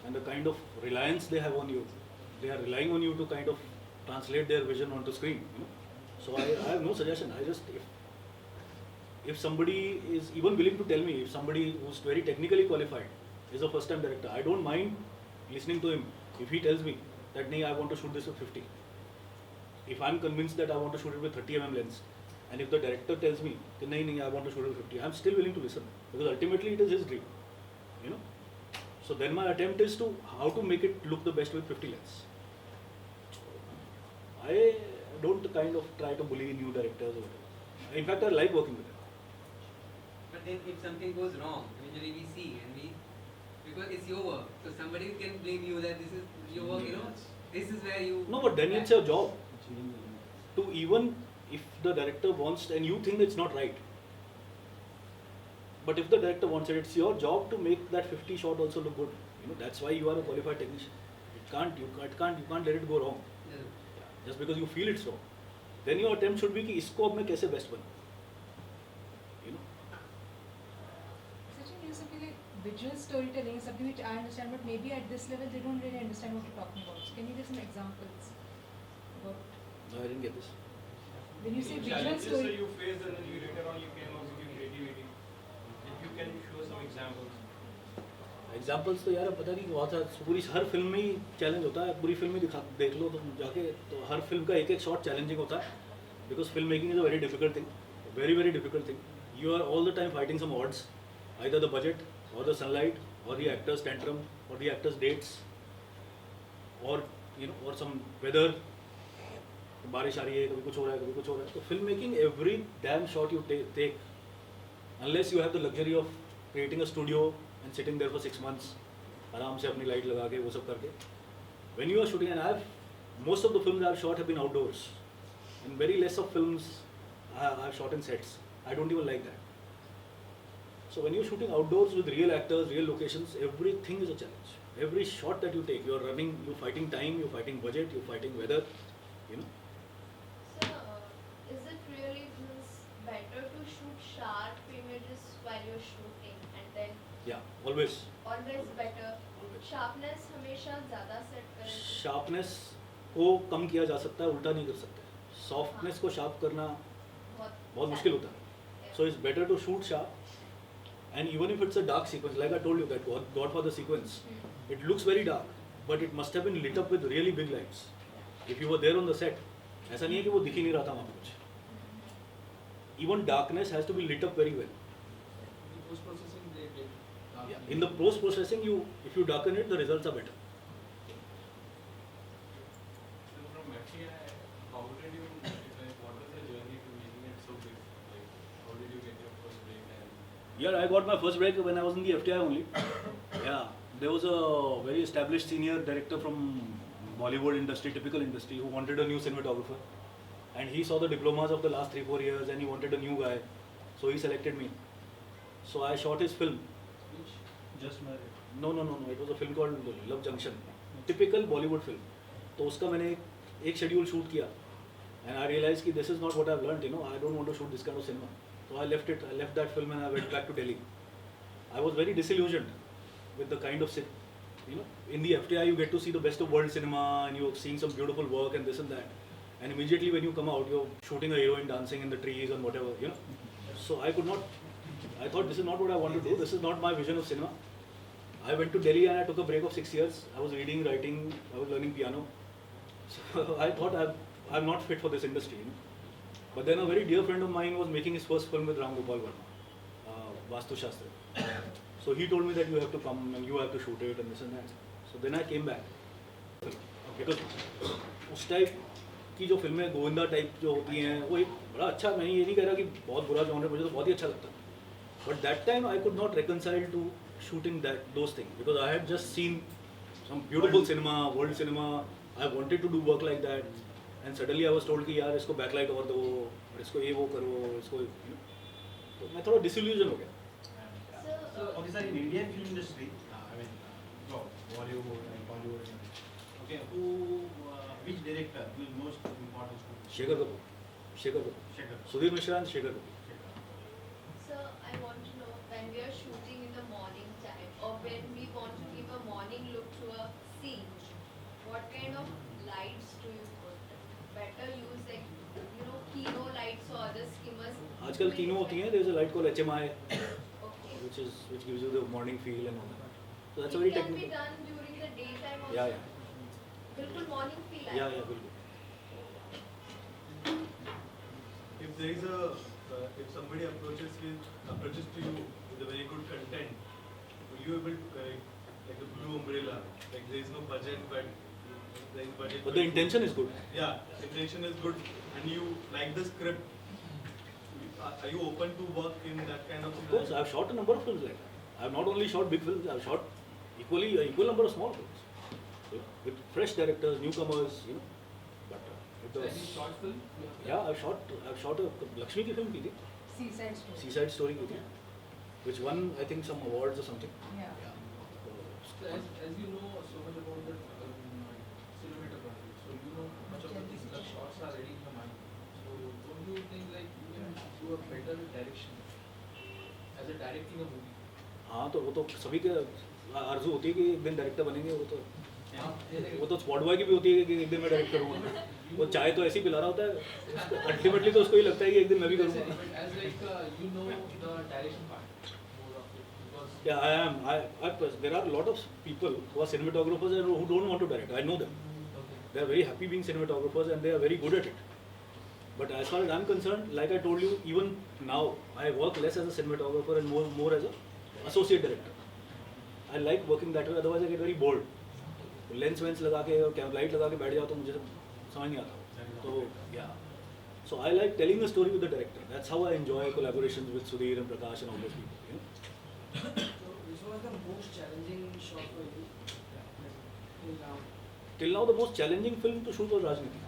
and the kind of reliance they have on you. They are relying on you to kind of translate their vision onto screen. You know? So I have no suggestion. I just, if somebody is even willing to tell me, if somebody who's very technically qualified is a first-time director, I don't mind listening to him if he tells me that nee, I want to shoot this with 50. If I'm convinced that I want to shoot it with 30mm lens, and if the director tells me that nee, I want to shoot it with 50, I'm still willing to listen because ultimately it is his dream. You know. So then my attempt is to how to make it look the best with 50 lens. I don't kind of try to bully new directors or whatever. In fact, I like working with them. But then if something goes wrong, usually we see because it's your work, so somebody can blame you that this is your work, you know, this is where you... No, but then it's your job to, even if the director wants and you think it's not right, but if the director wants it, it's your job to make that 50 shot also look good. You know, that's why you are a qualified technician. You can't let it go wrong. Just because you feel it's wrong. Then your attempt should be कि इसको अब मैं कैसे best बनूं. You know. Sachin, you simply like visual storytelling is something which I understand, but maybe at this level they don't really understand what you're talking about. So can you give some examples? About No, I didn't get this. when you say visual Challenges story, you faced and then you later on you came up with your creativity. If you can show some examples. Examples तो यार पता नहीं बहुत सारा पूरी हर film में ही challenge होता है. पूरी फिल्म में देख लो तो जाके तो हर फिल्म का एक शॉट चैलेंजिंग होता है because film making is a very difficult thing, very difficult thing. You are all the time fighting some odds, either the budget or the sunlight or the actors tantrum or the actors dates or you know or some weather. बारिश आ रही है, कभी कुछ हो रहा है, कभी कुछ हो रहा है. तो film making every damn shot you take unless you have the luxury of creating a studio and sitting there for 6 months, आराम से अपनी लाइट लगा के वो सब करके. When you are shooting, and most of the films I've shot have been outdoors, and very less of films I've shot in sets. I don't even like that. So when you're shooting outdoors with real actors, real locations, everything is a challenge. Every shot that you take, you're running, you're fighting time, you're fighting budget, you're fighting weather, you know. So, is it really better to shoot sharp images while you're shooting and then Yeah, always. better sharpness हमेशा ज़्यादा set करें? Sharpness को कम किया जा सकता है, उल्टा नहीं कर सकते. Softness को sharp करना बहुत मुश्किल होता है. So it's better to shoot sharp, and even if it's a dark sequence, like I told you that Godfather sequence, it looks very dark, but it must have been lit up with really big lights. If you were there on the set, ऐसा नहीं है कि वो दिख ही नहीं रहा था वहाँ पे कुछ. Even darkness has to be lit up very well. The post processing they did. Yeah. In the post processing, if you darken it, the results are better. So from FTI, how did you, like, what was the journey to making it so big? Like, how did you get your first break? And Yeah, I got my first break when I was in the FTI only. Yeah, there was a very established senior director from Bollywood industry, typical industry, who wanted a new cinematographer. And he saw the diplomas of the last 3-4 years and he wanted a new guy. So he selected me. So I shot his film. Which Just married. No, it was a film called Love Junction. Typical Bollywood film. तो उसका मैंने एक schedule shoot किया. And I realized कि this is not what I've learned, I don't want to shoot this kind of cinema. So I left that film and I went back to Delhi. I was very disillusioned with the kind of in the FTI you get to see the best of world cinema and you're seeing some beautiful work and this and that. And immediately when you come out, you're shooting a heroine dancing in the trees and whatever, So I thought this is not what I want to do. This is not my vision of cinema. I went to Delhi and I took a break of 6 years. I was reading, writing, I was learning piano. So I thought I'm not fit for this industry. But then a very dear friend of mine was making his first film with Ram Gopal Verma, Vastu Shastra. So he told me that you have to come and you have to shoot it and this and that. So then I came back. Because उस type की जो फिल्में Govinda type जो होती हैं वो एक बड़ा अच्छा, मैं ये नहीं कह रहा कि बहुत बुरा जॉनर, मुझे तो बहुत ही अच्छा लगता है. But that time I could not reconcile to shooting those things because I had just seen some beautiful cinema, world cinema. I wanted to do work like that, and suddenly I was told कि यार इसको backlight और दो, और इसको ये वो करो, इसको तो मैं थोड़ा disillusion हो गया. So, Okay, sir, in Indian film industry, Bollywood and Bollywood, okay, which director is most important to Shekhar Kapoor, Shekhar. Sudhir Mishra and Shekhar Kapoor. sir, I want to know when we are shooting in the morning time or when we want to give a morning look to a scene, what kind of lights do you put? Better use like, Kino lights or other skimmers? आजकल तीनों होती हैं. There is a light called HMI, Okay. which gives you the morning feel and all that. So that's a It very can be technical. done during the daytime also. Yeah. बिल्कुल morning feel आएगा. Yeah, बिल्कुल. If there is if somebody approaches to you with a very good content, will you able to, like a blue umbrella, like there is no budget but there is budget. But the intention is good. Yeah, intention is good and you like the script. Are you open to work in that kind of Of scenario? course, I've shot a number of films like that. I've not only shot big films, I've shot equal number of small films. With fresh directors, newcomers, But it was, Any short film? yeah, I've shot a Lakshmi की film की थी, Seaside Story. Seaside Story की थी, which won I think some awards or something. Yeah. So as you know so much about the cinematography, so you know much of the things, the shots are ready in your mind. So don't you think like you can do a better direction as a directing a movie? हाँ तो वो तो सभी के आरज़ू होती है कि एक दिन डायरेक्टर बनेंगे. वो तो स्पॉट बॉय की भी होती है कि एक दिन मैं डायरेक्ट करूँगा. वो चाय तो ऐसे ही पिला रहा होता है, अल्टीमेटली तो उसको ही लगता है कि एक दिन मैं भी करूँगा. But as like you know the direction part more of it because Yeah, I am. There are a lot of people who are cinematographers and who don't want to direct. I know them. They are very happy being cinematographers and they are very good at it. But as far as I'm concerned, like I told you, even now I work less as a cinematographer and more as a associate director. I like working that way. Otherwise, I get very bored. Lens वेंस लगा के और light लगा के बैठ जाओ तो मुझे समझ नहीं आता. तो so I like telling a story with the director. That's how I enjoy collaborations with Sudhir and Prakash and all those people. So which was the most challenging shot for you? Till now? Till now, the most challenging film to shoot was Rajniti.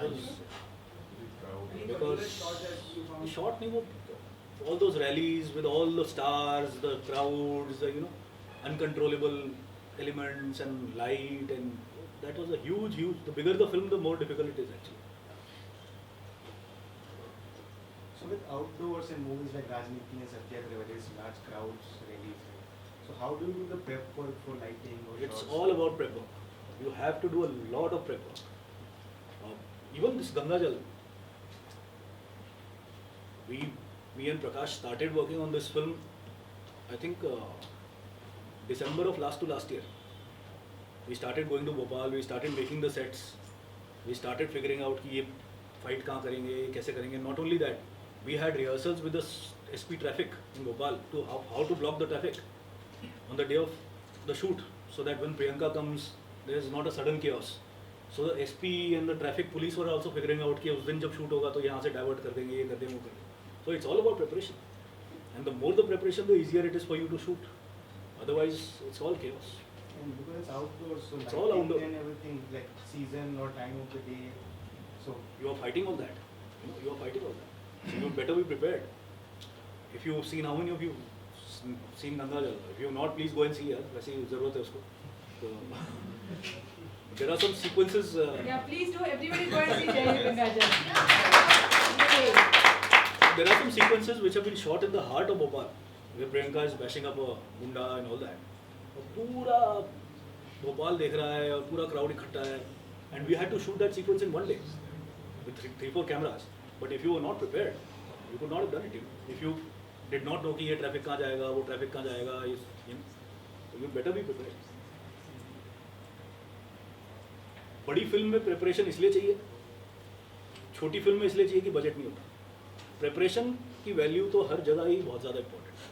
Any Because particular shot that you the found? shot, all those rallies with all the stars, the crowds, the uncontrollable elements and light, and that was a huge. The bigger the film, the more difficult it is actually. So with outdoors and movies like Rajniti and Satyagraha, there is large crowds, rallies. So how do you do the prep work for lighting or It's shots? all about prep work. You have to do a lot of prep work. Even this Ganga Jal, me and Prakash started working on this film, I think December of last year. We started going to Bhopal, we started making the sets, we started figuring out कि ये fight कहाँ करेंगे, कैसे करेंगे. Not only that, we had rehearsals with the SP traffic in Bhopal to how to block the traffic on the day of the shoot, so that when Priyanka comes, there is not a sudden chaos. So the SP and the traffic police were also figuring out कि उस दिन जब shoot होगा तो यहाँ से divert कर देंगे, ये कर देंगे, वो कर देंगे. So it's all about preparation. And the more the preparation, the easier it is for you to shoot. Otherwise, it's all chaos. And because it's outdoors, so It's all lighting outdoor. and everything, like season or time of the day. So You are fighting all that. You are fighting all that. So you better be prepared. If you've seen, how many of you seen Ganga Jal? If you have not, please go and see. वैसे ही ज़रूरत है उसको. So, there are some sequences. Yeah, please do. Everybody go and see Jai Ganga Jal. There are some sequences which have been shot in the heart of Bhopal, where Priyanka is bashing up a gunda and all that. और पूरा भोपाल देख रहा है और पूरा crowd इकट्ठा है, and we had to shoot that sequence in one day with three, 4 cameras. But if you were not prepared, you could not have done it. If you did not know कि ये traffic कहाँ जाएगा, वो traffic कहाँ जाएगा, you better be prepared. बड़ी film में preparation इसलिए चाहिए, छोटी फिल्म में इसलिए चाहिए कि बजट नहीं होता. प्रिपरेशन की वैल्यू तो हर जगह ही बहुत ज़्यादा इंपॉर्टेंट है.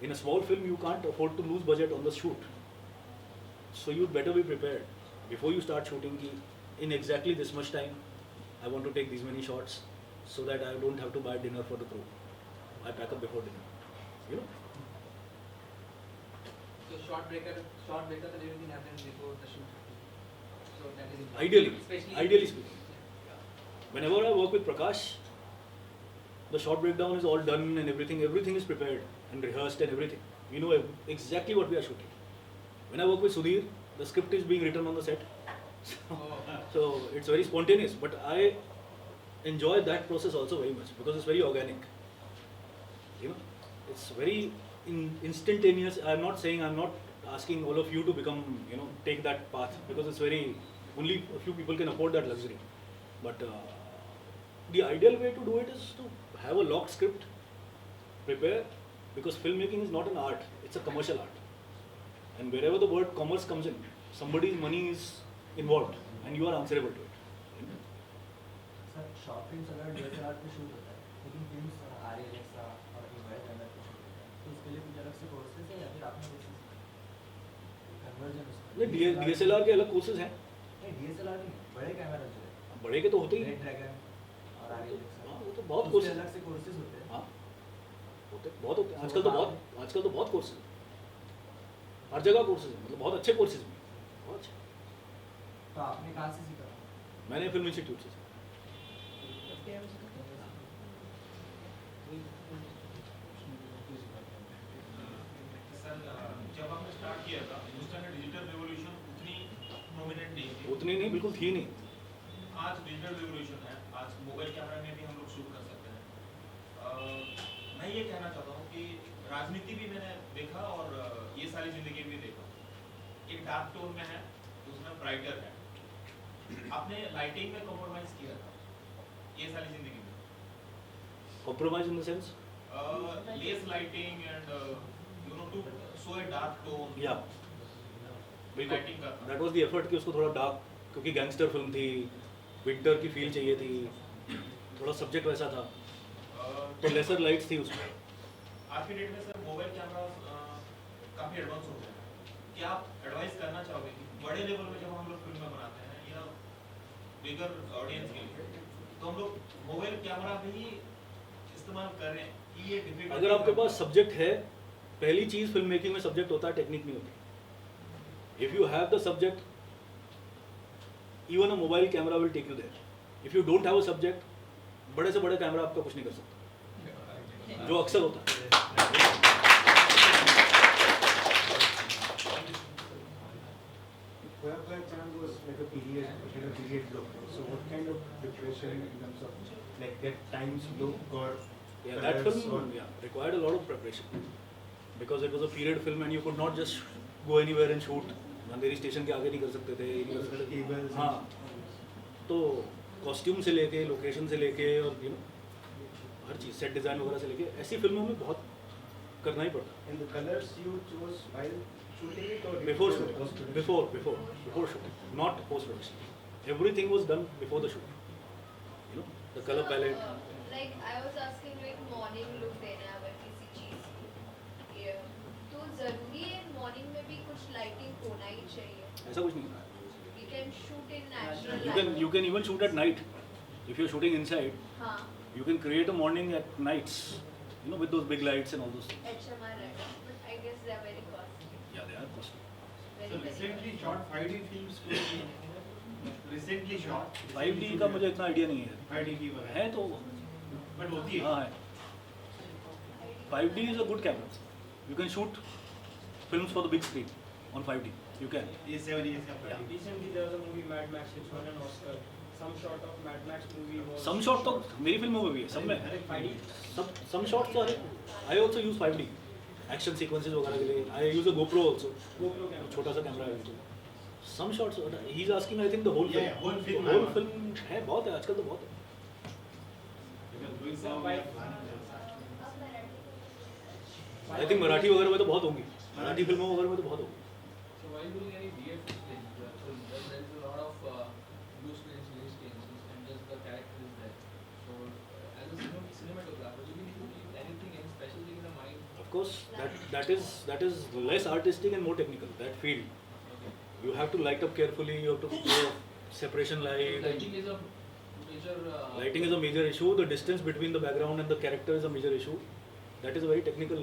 In a small film you can't afford to lose budget on the shoot, so you better be prepared before you start shooting की in exactly this much time I want to take this many shots so that I don't have to buy dinner for the crew. I pack up before dinner, you know. So short breaker, that everything happens before the shoot. So that is important. Ideally Especially speaking, whenever I work with Prakash, the shot breakdown is all done and everything is prepared and rehearsed and everything. We know exactly what we are shooting. When I work with Sudhir, the script is being written on the set. So it's very spontaneous, but I enjoy that process also very much because it's very organic. You know, it's very instantaneous. I'm not asking all of you to become, you know, take that path because it's very, only a few people can afford that luxury. But the ideal way to do it is to have a locked script, prepare, because filmmaking is not an art, it's a commercial art. And wherever the word commerce comes in, somebody's money is involved and you are answerable to it. Sir short films अगर DSLR पे shoot होता है, लेकिन films RLX और mobile camera पे shoot होता है, तो उसके लिए कुछ अलग से कोर्सेज है या फिर आपने कुछ कन्वर्जन उसका? नहीं, DSLR के अलग कोर्सेज हैं. नहीं DSLR नहीं, बड़े कैमरा जो है, बड़े के तो होते ही रेड हैं. ड्रैगन और RLX, हाँ, वो तो बहुत उसके कोर्सेज अलग से कोर्सेज होते हैं. हाँ, बहुत होते हैं. आजकल तो बहुत कोर्सेज, हर जगह कोर्सेज हैं, मतलब बहुत अच्छे कोर्सेज भी, बहुत अच्छे. तो आपने कहाँ से सीखा? मैंने फिल्म इंस्टीट्यूट से. सर जब आपने स्टार्ट किया था उस टाइम डिजिटल रेवोल्यूशन उतनी प्रोमिनेंट नहीं थी. उतनी नहीं, बिल्कुल थी नहीं. आज डिजिटल रेवोल्यूशन है, आज मोबाइल कैमरा में भी हम लोग शूट कर सकते हैं. मैं ये कहना चाहता हूँ कि राजनीति भी मैंने देखा और ये सारी जिंदगी भी देखा. एक डार्क टोन में है, उसमें ब्राइटर है. आपने लाइटिंग में कॉम्प्रोमाइज किया था ये सारी जिंदगी में? Compromise in the sense? Less lighting and you know to show a dark tone. Yeah. बिल्कुल. Lighting का. That was the effort कि उसको थोड़ा डार्क, क्योंकि गैंगस्टर फिल्म थी, विंटर की फील चाहिए थी, थोड़ा सब्जेक्ट वैसा था, तो लेसर लाइट्स थी उसमें. आज की डेट में सर मोबाइल कैमरा काफी एडवांस हो गया है. क्या आप एडवाइस करना चाहोगे कि बड़े लेवल में जब हम लोग फिल्में बनाते हैं या बिगर ऑडियंस के लिए, तो हम लोग मोबाइल कैमरा भी इस्तेमाल करें कि ये difficult अगर आपके पास सब्जेक्ट है, पहली चीज फिल्म मेकिंग में सब्जेक्ट होता है, टेक्निक नहीं होती. If you have the subject, even a mobile camera will take you there. If you don't have a subject, बड़े से बड़े कैमरा आपका कुछ नहीं कर सकता, जो अक्सर होता है. Where Chand was like a period look. So what kind of preparation in terms of like that times look or Yeah, that colors film or required a lot of preparation because it was a period film and you could not just go anywhere and shoot. Andheri station के आगे नहीं कर सकते थे. cables? हाँ, तो costume से लेके, लोकेशन से लेके और you no her cheese, set design वगैरह से लेके, ऐसी फिल्मों में बहुत करना ही पड़ता. And the colors you chose while shooting it Before shooting. Before shooting. Not post production. Everything was done before the shoot. You know, the color palette. Like I was asking like morning look देना है अगर किसी चीज ये तो जरूरी है morning में भी कुछ lighting होना ही चाहिए. ऐसा कुछ नहीं. We can shoot in natural You can even shoot at night. If you're shooting inside, हाँ. you can create a morning at nights. You know, with those big lights and all those things. HMR right. But I guess they are very costly. Yeah, they are costly. Very very. recently shot 5D films recently shot 5D का मुझे इतना idea नहीं है. 5D की है तो but होती है हाँ है. 5D is a good camera. You can shoot films for the big screen on 5D. You can. ये 7 years का Yeah. Recently there was a movie Mad Max which won an Oscar. Some shot of Mad Max movie was. Some shot तो मेरी फिल्मों में भी है. सब में. अरे 5D. Some shots तो है. I also use 5D. Action sequences वगैरह के लिए. I use a GoPro also. GoPro camera. छोटा सा कैमरा है. Some shots. He's asking I think the whole film. Yeah, whole film. Whole film है बहुत है आजकल तो बहुत है. I think मराठी वगैरह में तो बहुत होंगी. मराठी फिल्मों वगैरह में तो बहुत होंगी. So while doing any VFX thing, so there is a lot of blue screens, green screens, and just the character is there. So as a cinematographer, you need to keep anything, any special thing in the mind. Of course, that is less artistic and more technical. That field. Okay. You have to light up carefully. You have to do separation light. So lighting is a major. Lighting is a major issue. The distance between the background and the character is a major issue. That is a very technical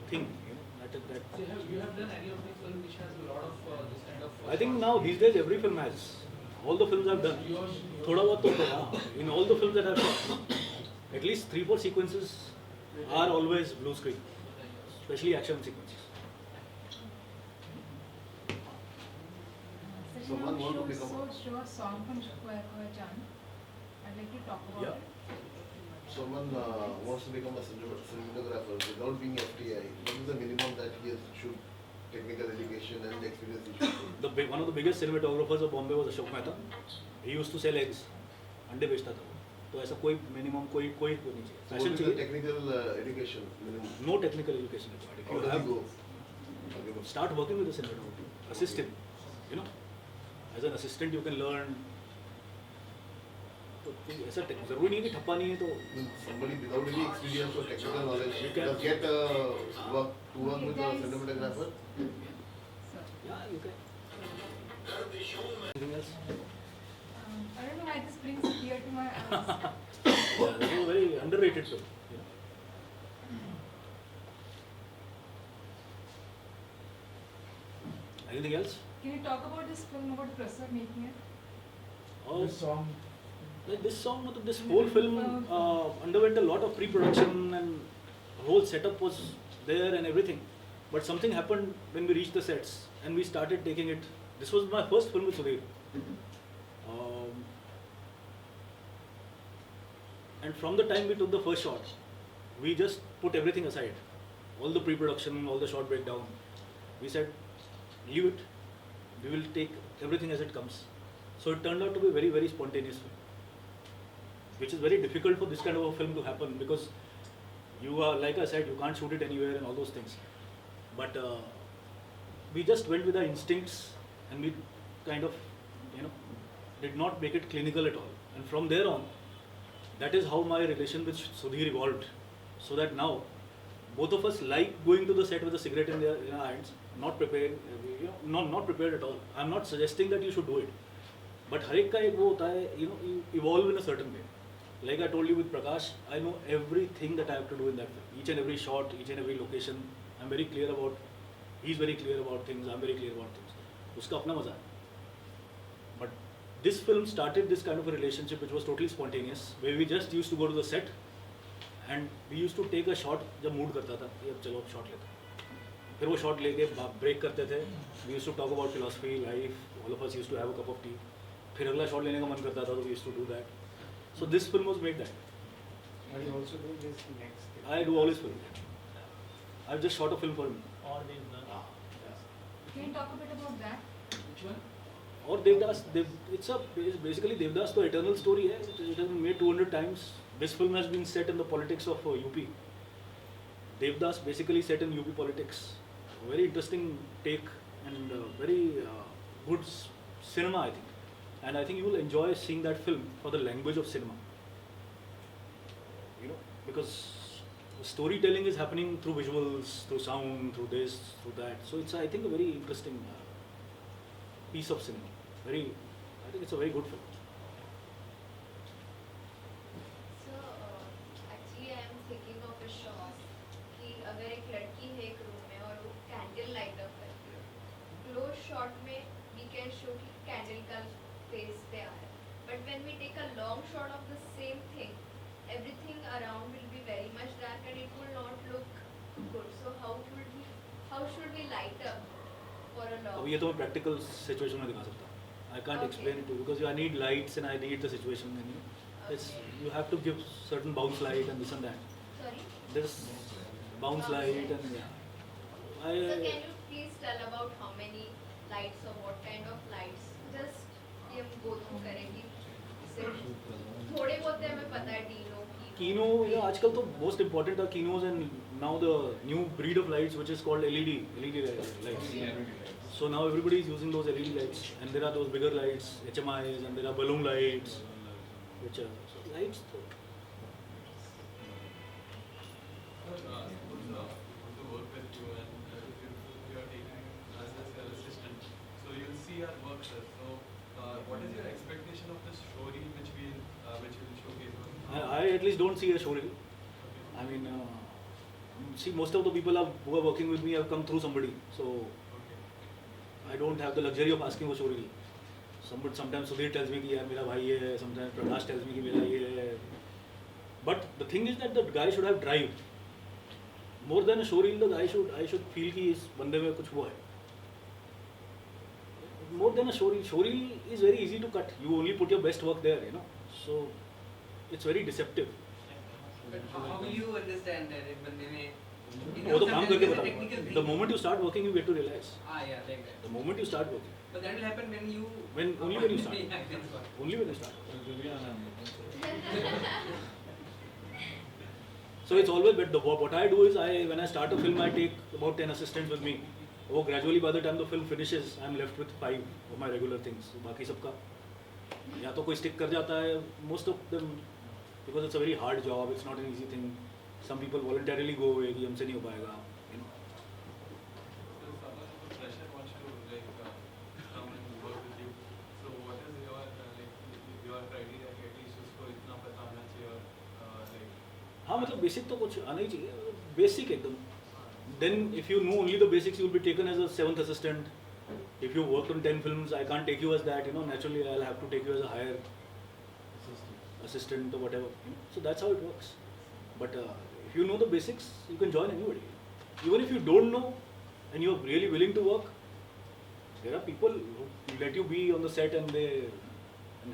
thing. You know, that. So you have done any of these films which has a lot of this kind of. I think now these days every film has. All the films I've done. थोड़ा बहुत तो होता है. In all the films that I've shot, at least 3-4 sequences are always blue screen, especially action sequences. Someone want to become show a song from Koya Chan. I'd like to talk about Yeah. it. Someone wants to become a cinematographer without being FTI. What is the minimum that he should technical education and experience he should? One of the biggest cinematographers of Bombay was Ashok Mehta. He used to sell eggs. अंडे बेचता था. तो ऐसा कोई minimum कोई नहीं चाहिए. So what is the technical education minimum? No technical education required. If How you does have he go? start working with the cinematographer, assist him. You know, as an assistant you can learn. तो ऐसा जरूरी नहीं है कि ठप्पा नहीं है तो. Somebody without any experience or technical knowledge You can- does get work with a cinematographer. Yeah, you can. Anything else? I don't know why this brings a tear to my eyes. Yeah, that is a very underrated film. You know. Anything else? Can you talk about this film about Prasad making it? Oh, This song. like this song, this whole film underwent a lot of pre-production and whole setup was there and everything. But something happened when we reached the sets and we started taking it. This was my first film with Sudhir. And from the time we took the first shot, we just put everything aside. All the pre-production, all the shot breakdown. We said, leave it. We will take everything as it comes. So it turned out to be a very, very spontaneous film. Which is very difficult for this kind of a film to happen because you are, like I said, you can't shoot it anywhere and all those things. But we just went with our instincts and we kind of, did not make it clinical at all. And from there on, that is how my relation with Sudhir evolved. So that now, both of us like going to the set with a cigarette in our hands, not prepared, not prepared at all. I'm not suggesting that you should do it. But हर एक का एक वो होता है, you evolve in a certain way. Like I told you with Prakash, I know everything that I have to do in that film. Each and every shot, each and every location, I'm very clear about. He's very clear about things. I'm very clear about things. उसका अपना मजा है. But this film started this kind of a relationship which was totally spontaneous, where we just used to go to the set, and we used to take a shot जब mood करता था कि अब चलो अब shot लेते हैं. फिर वो shot लेके break करते थे. We used to talk about philosophy, life. All of us used to have a cup of tea. फिर अगला shot लेने का मन करता था तो we used to do that. So this film was made that. Are you also doing this next? I do all his films. I've just shot a film for him. Or they've done. Can you talk a bit about that? Which one? Or Devdas, it's basically Devdas the eternal story है. It has been made 200 times. This film has been set in the politics of UP. Devdas basically set in UP politics. very interesting take and very good cinema, I think. And I think you will enjoy seeing that film for the language of cinema. You know, because storytelling is happening through visuals, through sound, through this, through that. So it's, I think, a very interesting piece of cinema. I think it's a very good film. So actually I am thinking of a shot कि अगर एक लड़की है एक room में और वो candle light up करती है, क्लोज शॉट में we can show कि कैंडल का फेस पे आ रहा है, but when we take a long shot of the same thing, everything around will be very much dark and it will not look good. So how should we light up for a long? अब ये तो मैं practical situation में दिखा सकता हूँ. I can't Okay. explain it to you because I need lights and I need the situation. And it's, you have to give certain bounce light and this and that. Sorry? There's bounce light and yeah. So can you please tell about how many lights or what kind of lights? Just ये हम go through करेंगे. सिर्फ थोड़े बहुत हमें पता है Kino, yeah, आजकल तो most important are kinos and now the new breed of lights which is called LED lights. So now everybody is using those LED lights and there are those bigger lights, HMIs, and there are balloon lights, which are lights. What is your expectation of the story which will showcase? I at least don't see a showreel. I mean, see, most of the people who are working with me have come through somebody, so I don't have the luxury of asking for showreel. Sometimes Sudhir tells me कि यार मेरा भाई है, sometimes Prakash tells me कि मेरा ये है. But the thing is that the guy should have drive. More than a showreel, the guy I should feel कि इस बंदे में कुछ हुआ है. More than a showreel is very easy to cut. You only put your best work there, you know. So it's very deceptive. But how will you understand that if बंदे में वो तो काम करके बताऊंगा. The moment you start working, you get to realize. Yeah, like that. The moment you start working. But that will happen when Only when you start. Yeah, that's what. Only when you start. So it's always better. What I do is when I start a film, I take about 10 assistants with me. Oh, gradually by the time the film finishes, I'm left with 5 of my regular things. बाकी सबका या तो कोई stick कर जाता है. Most of them, because it's a very hard job, it's not an easy thing. Some people voluntarily go away कि हमसे नहीं हो पाएगा. You know. So someone who pressure wants to come and work with you. So what is your criteria कि at least उसको इतना पता होना चाहिए और हाँ मतलब basic तो कुछ आना ही चाहिए. Basic एकदम. Then if you know only the basics, you will be taken as a 7th assistant. If you worked on 10 films, I can't take you as that, you know, naturally I'll have to take you as a higher assistant or whatever. So that's how it works. But if you know the basics, you can join anybody. Even if you don't know and you're really willing to work, there are people who let you be on the set and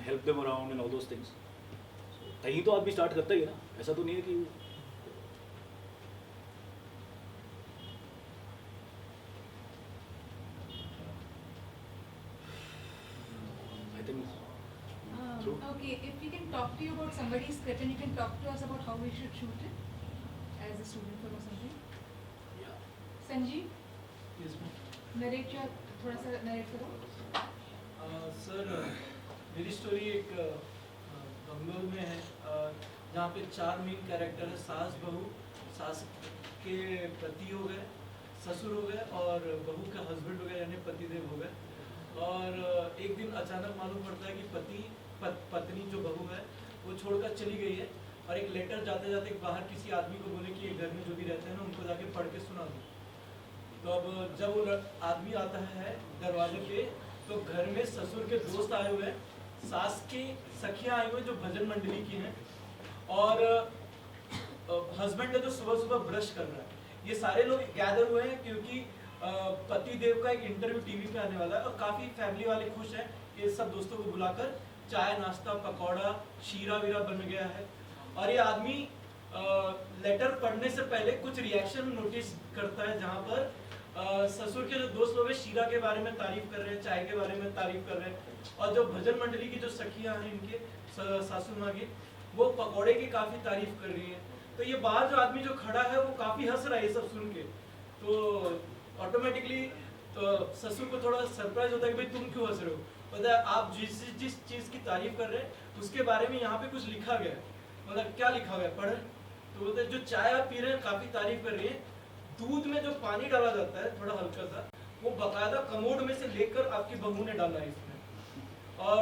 help them around and all those things. So कहीं तो आदमी start करता ही है ना. ऐसा तो नहीं है कि Okay, if we can talk to you about somebody's script and you can talk to us about how we should shoot it as a student film or something. Yeah. Sanjeev, Yes, ma'am. narrate your थोड़ा सा narrate करो. Sir मेरी story एक बंगलोर में है जहाँ पे 4 main character है. सास बहू, सास के पति हो गए, ससुर हो गए और बहू का हस्बैंड हो गया यानी पतिदेव हो गए. और एक दिन अचानक मालूम पड़ता है कि पत्नी जो बहू है वो छोड़कर चली गई है और एक लेटर जाते जाते बाहर किसी आदमी को बोले कि घर में जो भी रहते हैं ना उनको जाके पढ़ के सुना दो. तो अब जब वो आदमी आता है दरवाजे पे तो घर में ससुर के दोस्त आए हुए हैं, सास की सखियाँ आई हुई जो भजन मंडली की हैं और हस्बैंड है जो सुबह सुबह ब्रश कर रहा है. ये सारे लोग गैदर हुए हैं क्योंकि पति देव का एक इंटरव्यू टीवी पे आने वाला है और काफ़ी फैमिली वाले खुश हैं कि सब दोस्तों को बुलाकर चाय नाश्ता पकौड़ा शीरा वीरा बन गया है. और ये आदमी लेटर पढ़ने से पहले कुछ रिएक्शन नोटिस करता है जहाँ पर ससुर के जो दोस्त लोग हैं शीरा के बारे में तारीफ कर रहे हैं, चाय के बारे में तारीफ कर रहे हैं और जो भजन मंडली की जो सखियाँ हैं इनके सासू माँ की वो पकौड़े की काफ़ी तारीफ कर रही हैं. तो ये बाहर जो आदमी जो खड़ा है वो काफ़ी हंस रहा है ये सब सुन के. तो ऑटोमेटिकली ससुर को थोड़ा सरप्राइज होता है कि भाई तुम क्यों हंस रहे हो, मतलब आप जिस चीज़ की तारीफ कर रहे हैं उसके बारे में यहाँ पे कुछ लिखा गया है, मतलब क्या लिखा गया है पढ़े, तो बोलते जो चाय आप पी रहे हैं काफ़ी तारीफ कर रही है, दूध में जो पानी डाला जाता है थोड़ा हल्का सा, वो बाकायदा कमोड में से लेकर आपकी बहू ने डाला है इसमें, और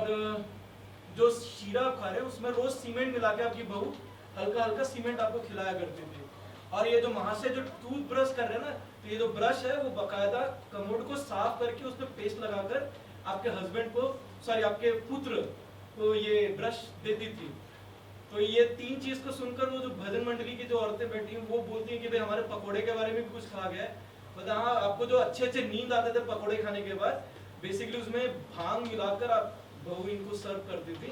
जो शीरा आप खा रहे हैं उसमें रोज सीमेंट मिला के आपकी बहू हल्का हल्का सीमेंट आपको खिलाया करती थी, और ये जो वहाँ से जो टूथ ब्रश कर रहे हैं ना, तो ये जो ब्रश है वो बाकायदा कमोड को साफ करके उसमें पेस्ट लगाकर आपके हस्बैंड को, सॉरी आपके पुत्र को ये ब्रश देती थी। तो ये 3 चीज़ को सुनकर वो जो भजन मंडली की जो औरतें बैठी हैं वो बोलती हैं कि भाई हमारे पकोड़े के बारे में भी कुछ कहा गया है, मतलब हाँ आपको जो अच्छे अच्छे नींद आते थे पकोड़े खाने के बाद, बेसिकली उसमें भांग मिलाकर आप बहू इनको सर्व करती थी।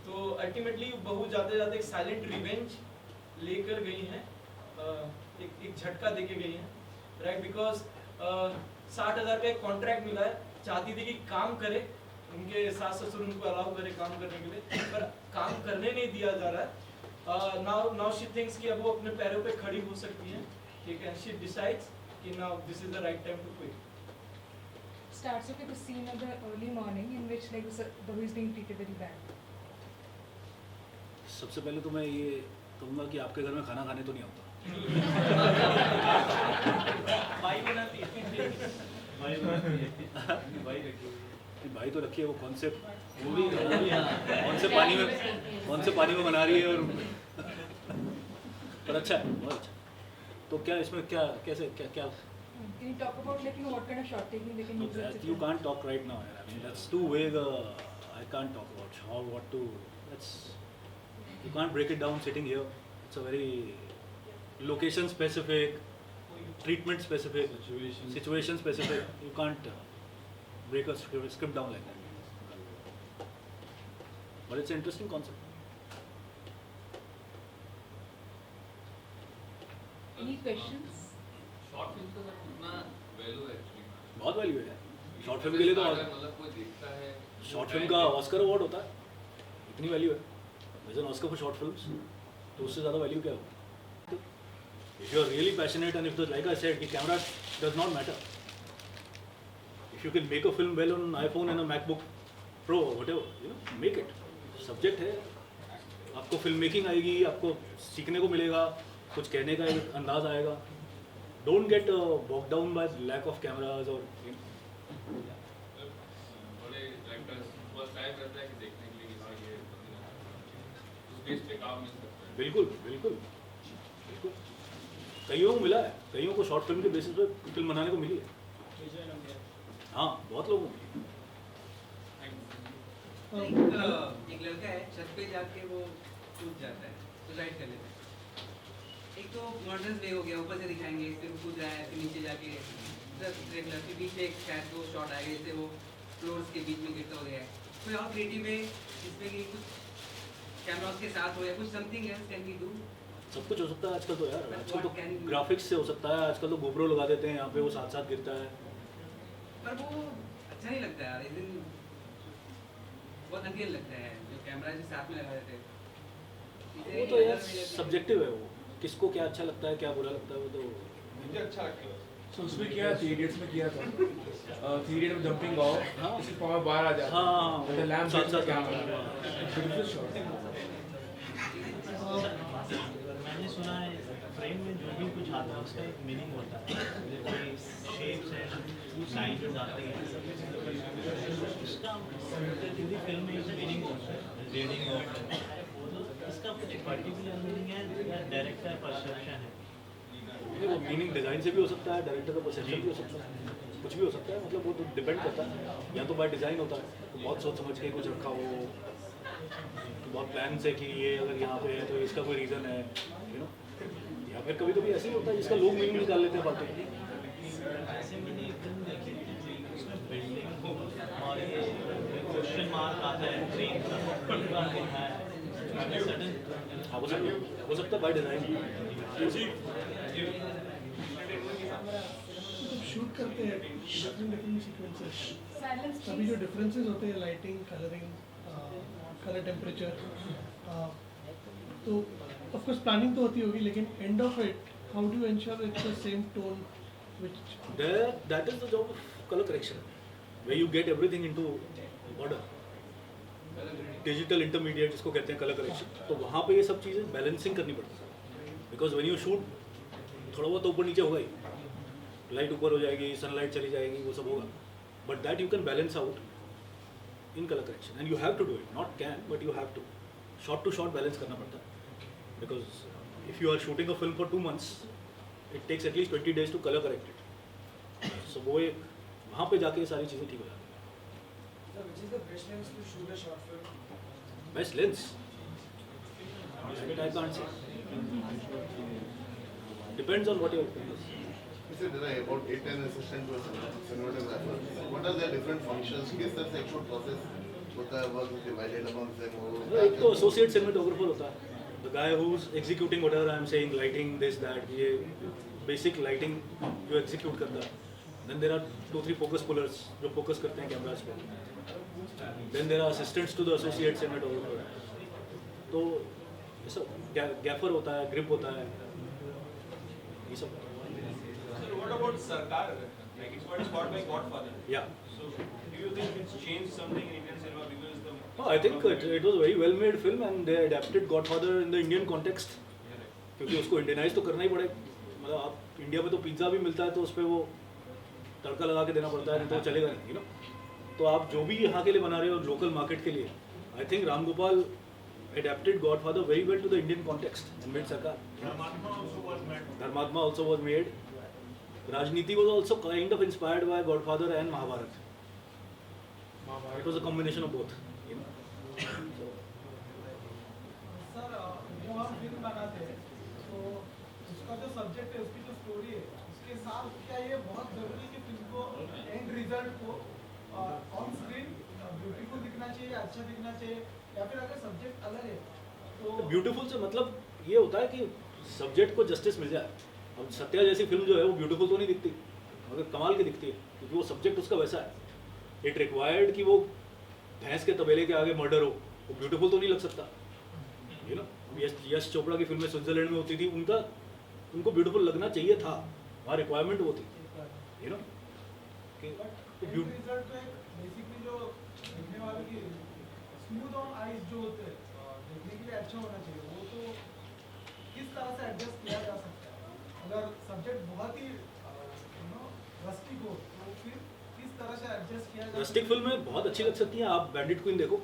तो अल्टीमेटली बहू जाते जाते एक साइलेंट रिवेंज लेकर गई हैं, एक झटका देके गई हैं, राइट, बिकॉज 60,000 का एक कॉन्ट्रैक्ट मिला है, चाहती थी कि काम करे, उनके सास ससुर उनको अलाउ करे काम करने के लिए, पर काम करने नहीं दिया जा रहा है। नाउ शी थिंक्स कि अब वो अपने पैरों पे खड़ी हो सकती है, ठीक है, शी डिसाइड्स कि now this is the right time to quit. Starts off with a scene of the early morning in which like the who is being treated very bad. सबसे पहले तो मैं ये कहूँगा कि आपके घर में खाना खाने तो नहीं आता। भाई बनाती है, भाई तो रखी है, वो कौन से पानी में बना रही है, और पर अच्छा है, बहुत अच्छा। तो क्या इसमें क्या कैसे क्या Can you talk about like what kind of shot taking they can use? you can't talk right now. I mean that's too vague. I can't talk about how what to. That's you can't break it down sitting here. It's a very location specific, treatment specific, situation specific. You can't break a script down like that. But it's an interesting concept. Any questions? Short film का कितना value है actually? बहुत value है short film के लिए, तो मतलब कोई देखता है शॉर्ट फिल्म का ऑस्कर अवार्ड होता है, इतनी वैल्यू है, as an Oscar for short films, तो उससे ज़्यादा वैल्यू क्या होगा? If you are really passionate and if the like I said कि camera does not matter, if you can make a film well on iPhone and a MacBook Pro whatever, you know, make it, subject है, आपको film making आएगी, आपको सीखने को मिलेगा, कुछ कहने का एक अंदाज आएगा। Don't get bogged down by lack of cameras or. बड़े डायरेक्टर्स बस टाइम रहता है कि देखने के लिए कि ये उस बेस पे काम मिल सकता है। बिल्कुल बिल्कुल बिल्कुल, कईयों को मिला है, कईयों को शॉर्ट फिल्म के बेसिस पे फिल्म बनाने को मिली है। हाँ, बहुत लोगों को। एक लड़का है छत पे जाके वो कूद जाता है, सुसाइड कर लेता है। एक तो मॉडर्न वे हो गया, ऊपर से दिखाएंगे, फिर कूद रहा है, फिर नीचे जाके रेगुलर के बीच एक शायद वो शॉट आएगा जैसे वो फ्लोर्स के बीच में गिरता हो गया है। कोई और क्रिएटिव है जिसमें कि कुछ कैमरास के साथ हो या कुछ something else can we do? सब कुछ हो सकता है आजकल तो यार, आजकल तो ग्राफिक्स से हो सकता है, आजकल तो गोप्रो लगा देते हैं यहाँ पे, वो साथ साथ गिरता है। पर वो अच्छा नहीं लगता यार, इस दिन बहुत अनरियल लगता है जो कैमरा जो साथ में लगा देते हैं। वो तो यार सब्जेक्टिव है, वो किसको क्या अच्छा लगता है, क्या बुरा लगता है, वो तो मुझे अच्छा लगता है। सो उसमें किया 3 इडियट्स में किया था, 3 इडियट में जंपिंग ऑफ, हाँ इसी फॉर्म बाहर आ जाता, हाँ द लैम्प साथ साथ कैमरा, ब्यूटीफुल शॉट। मैंने सुना है फ्रेम में जो भी कुछ आता है उसका एक मीनिंग होता है, जैसे शेप्स है, लाइन्स आते हैं, उसका पूरी फिल्म में एक मीनिंग होता है, रीडिंग होता है, इसका कुछ पर्टिकुलर मीनिंग है या डायरेक्टर परसेप्शन है? वो मीनिंग डिज़ाइन से भी हो सकता है, डायरेक्टर का परसेप्शन भी हो सकता है, कुछ भी हो सकता है, मतलब वो तो डिपेंड करता है, या तो बाय डिज़ाइन होता है, तो बहुत सोच समझ के कुछ रखा हो, तो बहुत प्लान से कि ये अगर यहाँ पे है तो इसका कोई रीज़न है, यू नो, या फिर कभी कभी ऐसे ही होता है जिसका लोग मीनिंग निकाल लेते हैं फालतू। ऐसे मैंने एक फिल्म देखी थी उसमें बिल्डिंग और ये क्वेश्चन मार्क आता है ट्रेन का, कई बार देखा है, सडन हाँ हो सकता है बाय डिज़ाइन। शूट करते हैं डिफरेंट सीक्वेंसेस, सभी जो डिफरेंसेस होते हैं लाइटिंग, कलरिंग, कलर टेम्परेचर, तो ऑफ कोर्स प्लानिंग तो होती होगी, लेकिन end of it how do ensure it's the same tone which There, that is the job of color correction, where you get everything into order. Digital intermediate जिसको कहते हैं color correction, तो वहाँ पे ये सब चीज़ें बैलेंसिंग करनी पड़ती है. Because when you shoot, थोड़ा बहुत ऊपर नीचे होगा ही, लाइट ऊपर हो जाएगी, सनलाइट चली जाएगी, वो सब होगा. But that you can balance out in color correction, and you have to do it. Not can, but you have to. Shot to shot balance करना पड़ता है. Because if you are shooting a film for 2 months, it takes at least 20 days to color correct it. So वो एक वहाँ पे जाके ये सारी चीज़ें ठीक हो जाती हैं. So which is the best lens to shoot a short film? Best lens? I can't say. Depends on what your film is. You said there are about 8-10 assistant to a cinematographer. What are their different functions? किस तरह से actual process होता है, work divided among them? एक तो associate cinematographer होता है. The guy who's executing whatever I'm saying, lighting, this, that, ये basic lighting जो execute करता है. Then there are 2-3 focus pullers जो focus करते हैं cameras पे. Then there are assistants to the associate cinematographer. तो ये सब gaffer होता है, grip होता है, ये सब. Sir, what about Sarkar? Like it's what is called by Godfather. Yeah. So do you think it's changed something in Indian cinema because the? No, I think it was a very well made film and they adapted Godfather in the Indian context. क्योंकि उसको Indianise तो करना ही पड़ेगा. मतलब आप India में तो pizza भी मिलता है तो उस पर वो तड़का लगा के देना पड़ता है, नहीं तो चलेगा नहीं, you know. तो आप जो भी यहाँ के लिए बना रहे हो लोकल मार्केट के लिए, I think Ram Gopal adapted Godfather very well to the Indian context and made Sarkar. Dharmatma also was made. Dharmatma also was made. Rajniti was also kind of inspired by Godfather and Mahabharat. It was a combination of both. You know? Sir जो हम film बनाते हैं तो उसका जो subject है, उसकी जो स्टोरी है, उसके साथ क्या ये बहुत जरूरी है कि फिल्म को एंड रिजल्ट को ऑन स्क्रीन ब्यूटीफुल दिखना चाहिए, अच्छा दिखना चाहिए, या फिर अगर सब्जेक्ट अलग है तो ब्यूटीफुल से मतलब ये होता है कि सब्जेक्ट को जस्टिस मिल जाए. अब सत्या जैसी फिल्म जो है वो ब्यूटीफुल तो नहीं दिखती, मगर कमाल की दिखती है क्योंकि वो सब्जेक्ट उसका वैसा है. इट रिक्वायर्ड कि वो भैंस के तबेले के आगे मर्डर हो, वो ब्यूटीफुल तो नहीं लग सकता. यू नो, यश चोपड़ा की फिल्में स्विट्जरलैंड में होती थी, उनको ब्यूटीफुल लगना चाहिए था, वहाँ रिक्वायरमेंट वो थी. यू नो, रिजल्ट तो एक बेसिकली जो देखने वाले की स्मूथ ऑन आइज जो होते हैं देखने के लिए अच्छा होना चाहिए. वो तो किस तरह से एडजस्ट किया जा सकता है? अगर सब्जेक्ट बहुत ही रस्टिक हो तो फिर किस तरह से एडजस्ट किया जा रस्टिक फिल्में बहुत अच्छी लग सकती हैं. आप बैंडिट क्वीन देखो,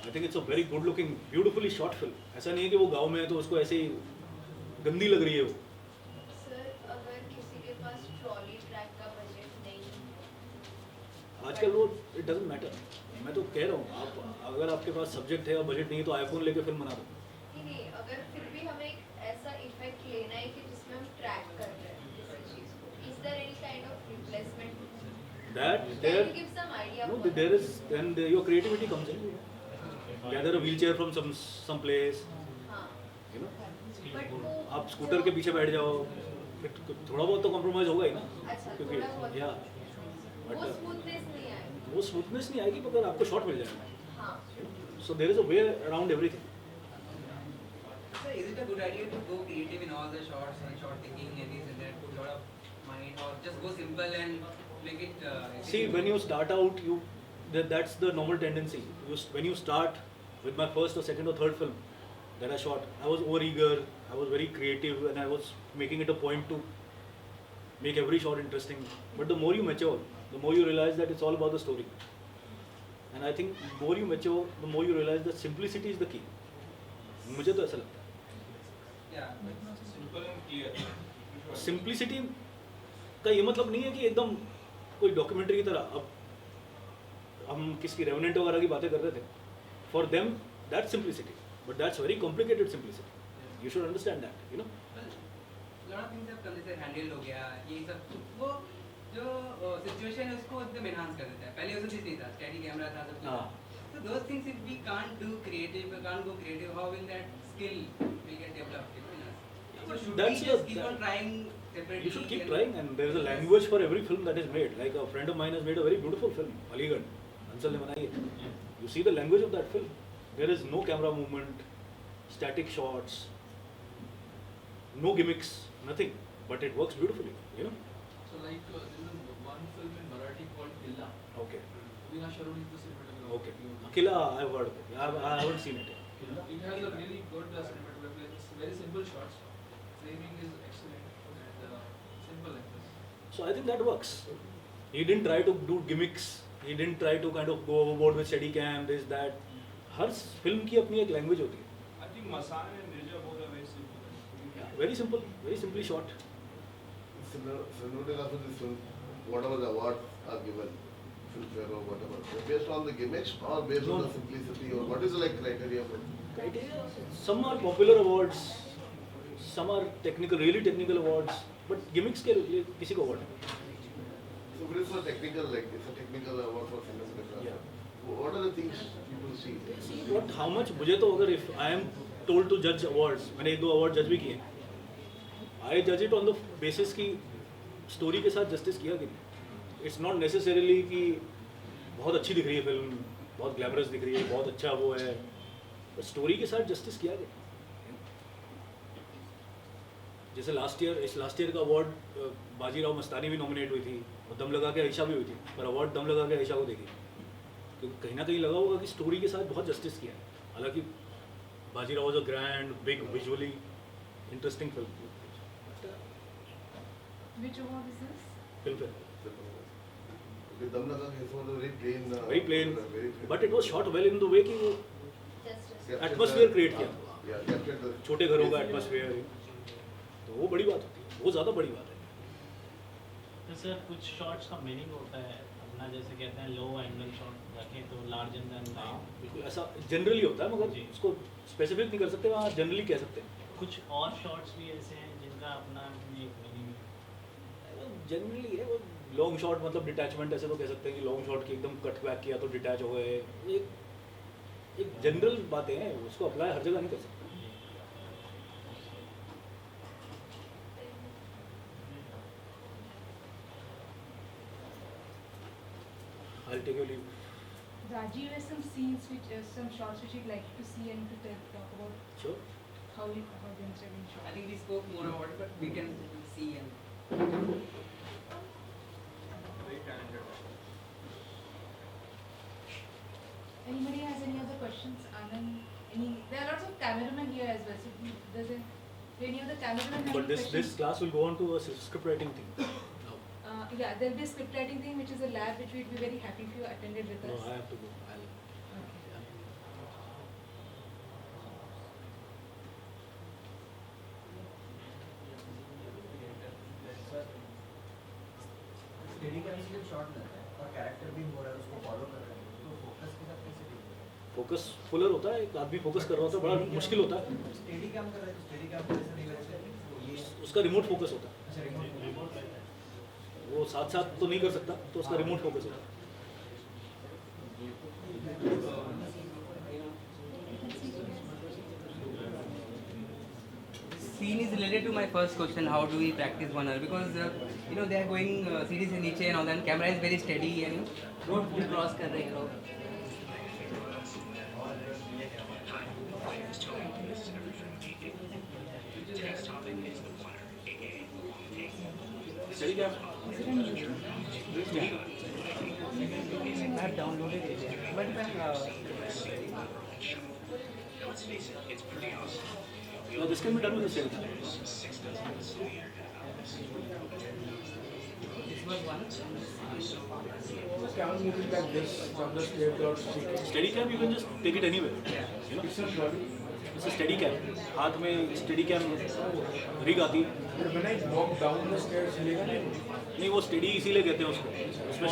I think it's a very good looking beautifully short film. ऐसा नहीं है कि वो गांव में है तो उसको ऐसे ही गंदी लग रही है वो. सर अगर किसी के पास ट्रॉली ट्रैक का बजट नहीं है, आजकल वो इट डजंट मैटर. मैं तो कह रहा हूँ आप अगर आपके पास सब्जेक्ट है और बजट नहीं है तो आईफोन लेके फिल्म बना दो. नहीं, अगर फिर भी हमें एक ऐसा इफेक्ट लेना है कि जिसमें हम ट्रैक कर रहे हैं किसी चीज को, is there any kind of replacement? That Can there you give some idea? no for there that? is then your creativity comes in. Gather a wheelchair from some place, हाँ. you know. But वो आप scooter के पीछे बैठ जाओ, फिर थोड़ा बहुत तो कॉम्प्रोमाइज होगा ही ना. अच्छा, क्योंकि थोड़ा बहुत. या वो स्मूथनेस नहीं आएगी. वो स्मूथनेस नहीं आएगी मगर आपको शॉट मिल जाएगा. हाँ. So there is a way around everything. So is it a good idea to go creative in all the shots and shot taking and this and that, put a lot of mind, or just go simple and make it? See, when you start out, that's the normal tendency. When you start with my first or second or third film that I shot, I was over-eager, I was very creative, and I was making it a point to make every shot interesting. But the more you mature, the more you realize that it's all about the story. And I think the more you mature, the more you realize that simplicity is the key. मुझे तो ऐसा लगता है. Yeah, Simple and clear. Simplicity का ये मतलब नहीं है कि एकदम कोई डॉक्यूमेंट्री की तरह. अब हम किसकी रेवेनेंट वगैरह की बातें कर रहे थे. For them that simplicity, but that's very complicated simplicity. You should understand that, you know. lot of things have come जैसे हैंडल हो गया, ये सब वो जो सिचुएशन है उसको एकदम एनहांस कर देता है. पहले वो चीज नहीं था, स्टडी कैमरा था सब कुछ. So those things, if we can't do creative, we can't go creative, how will that skill will get developed in us? So should That's we just the- keep on trying separately? You should keep trying, and there is a language for every film that is made. Like a friend of mine has made a very beautiful film, Aligarh. Ansal ne बनाई है. You see the language of that film. There is no camera movement, static shots, no gimmicks, nothing. But it works beautifully. you know. So like there is one film in Marathi called Killa. Okay. Veena Sharon is the cinematographer. Okay. Killa, I've heard of it. I haven't seen it. It has a really good cinematography. It's very simple shots. Framing is excellent and simple like this. So I think that works. He didn't try to do gimmicks. He didn't try to kind of go overboard with steady cam, this, that. Her film की अपनी एक language होती है. I think Masaan and Mirza both are very simple. Very simply shot. Cinematography this film, whatever the awards are given, Filmfare or whatever, they're based on the gimmicks or based on the simplicity or what is the like criteria for? Criteria? Some are popular awards, some are technical, really technical awards, but gimmicks के लिए किसी को award नहीं. So it is a technical, like it's a technical award for cinematography. Yeah. What are the things people see? How much मुझे तो अगर if I am told to judge awards, मैंने एक दो award judge भी किए, I judge it on the basis कि story के साथ justice किया कि नहीं. It's not necessarily कि बहुत अच्छी दिख रही है फिल्म, बहुत glamorous दिख रही है, बहुत अच्छा वो है, स्टोरी के साथ justice किया गया. जैसे लास्ट ईयर का अवार्ड बाजीराव मस्तानी भी नॉमिनेट हुई थी और दम लगा के आयशा भी हुई थी, पर अवार्ड दम लगा के आयशा को देगी क्योंकि कहीं ना कहीं लगा होगा कि स्टोरी के साथ बहुत जस्टिस किया है. हालांकि Bajirao was a grand big visually interesting film. Which award is this? Film Okay, Dam Laga Ke was very plain. very plain, very but it was shot well in the way कि वो atmosphere create किया. Yeah, captured the छोटे घरों का atmosphere, तो वो बड़ी बात होती है, वो ज़्यादा बड़ी बात है. तो सर कुछ शॉट्स का मीनिंग होता है अपना, जैसे कहते हैं लो एंगल शॉट रखें तो लार्जर देन लाइफ. बिल्कुल ऐसा जनरली होता है, मगर उसको स्पेसिफिक नहीं कर सकते, वहाँ जनरली कह सकते हैं. कुछ और शॉट्स भी ऐसे हैं जिनका अपना एक मीनिंग है. जनरली है वो लॉन्ग शॉट, मतलब डिटैचमेंट ऐसे तो कह सकते हैं कि लॉन्ग शॉट की एकदम कट बैक किया तो डिटैच हो गए. एक जनरल बातें हैं, उसको अप्लाई हर जगह नहीं कर सकते. I'll take your leave. Rajiv has some scenes some shots which you'd like to see and to talk about. Sure. How the incident have been shot. I think we spoke more about it, but we can see and. Very talented. Anybody has any other questions? Anand, there are lots of cameramen here as well. So does any other cameraman have But any this questions? class will go on to a script writing thing. Yeah, there will be a script writing thing, which is a lab, which we'd be very happy if you attended with No, us. I have to go. Steady cam से जब shot लेते हैं और character भी हो रहा है उसको फॉलो कर रहे हैं तो फोकस के साथ कैसे डील करते हैं? फोकस फुलर होता है, एक आदमी फोकस कर रहा होता है, बड़ा मुश्किल होता है. स्टेडी कैम कर रहे हैं तो स्टेडी कैम कैसे डील करते हैं? ये उसका रिमोट फोकस होता है. अच्छा रिमोट करता है. वो साथ साथ तो नहीं कर सकता, तो उसका रिमोट फोकस होता है. Scene is related to my first question, how do we practice 1 hour? Because they are going series in niche and all that, camera is very steady and road full cross कर रहे हैं लोग. Steady cam. I have downloaded it, but No, this can be done with the steady cam. this was one. Camera moving like this from the stairs without shaking. Steady cam you can just take it anywhere. You know? It's not bloody. It's a steady cam. हाथ में steady cam rig आती है. But when I walk down the stairs, हिलेगा नहीं? नहीं, वो steady इसीलिए कहते हैं उसको. उसमें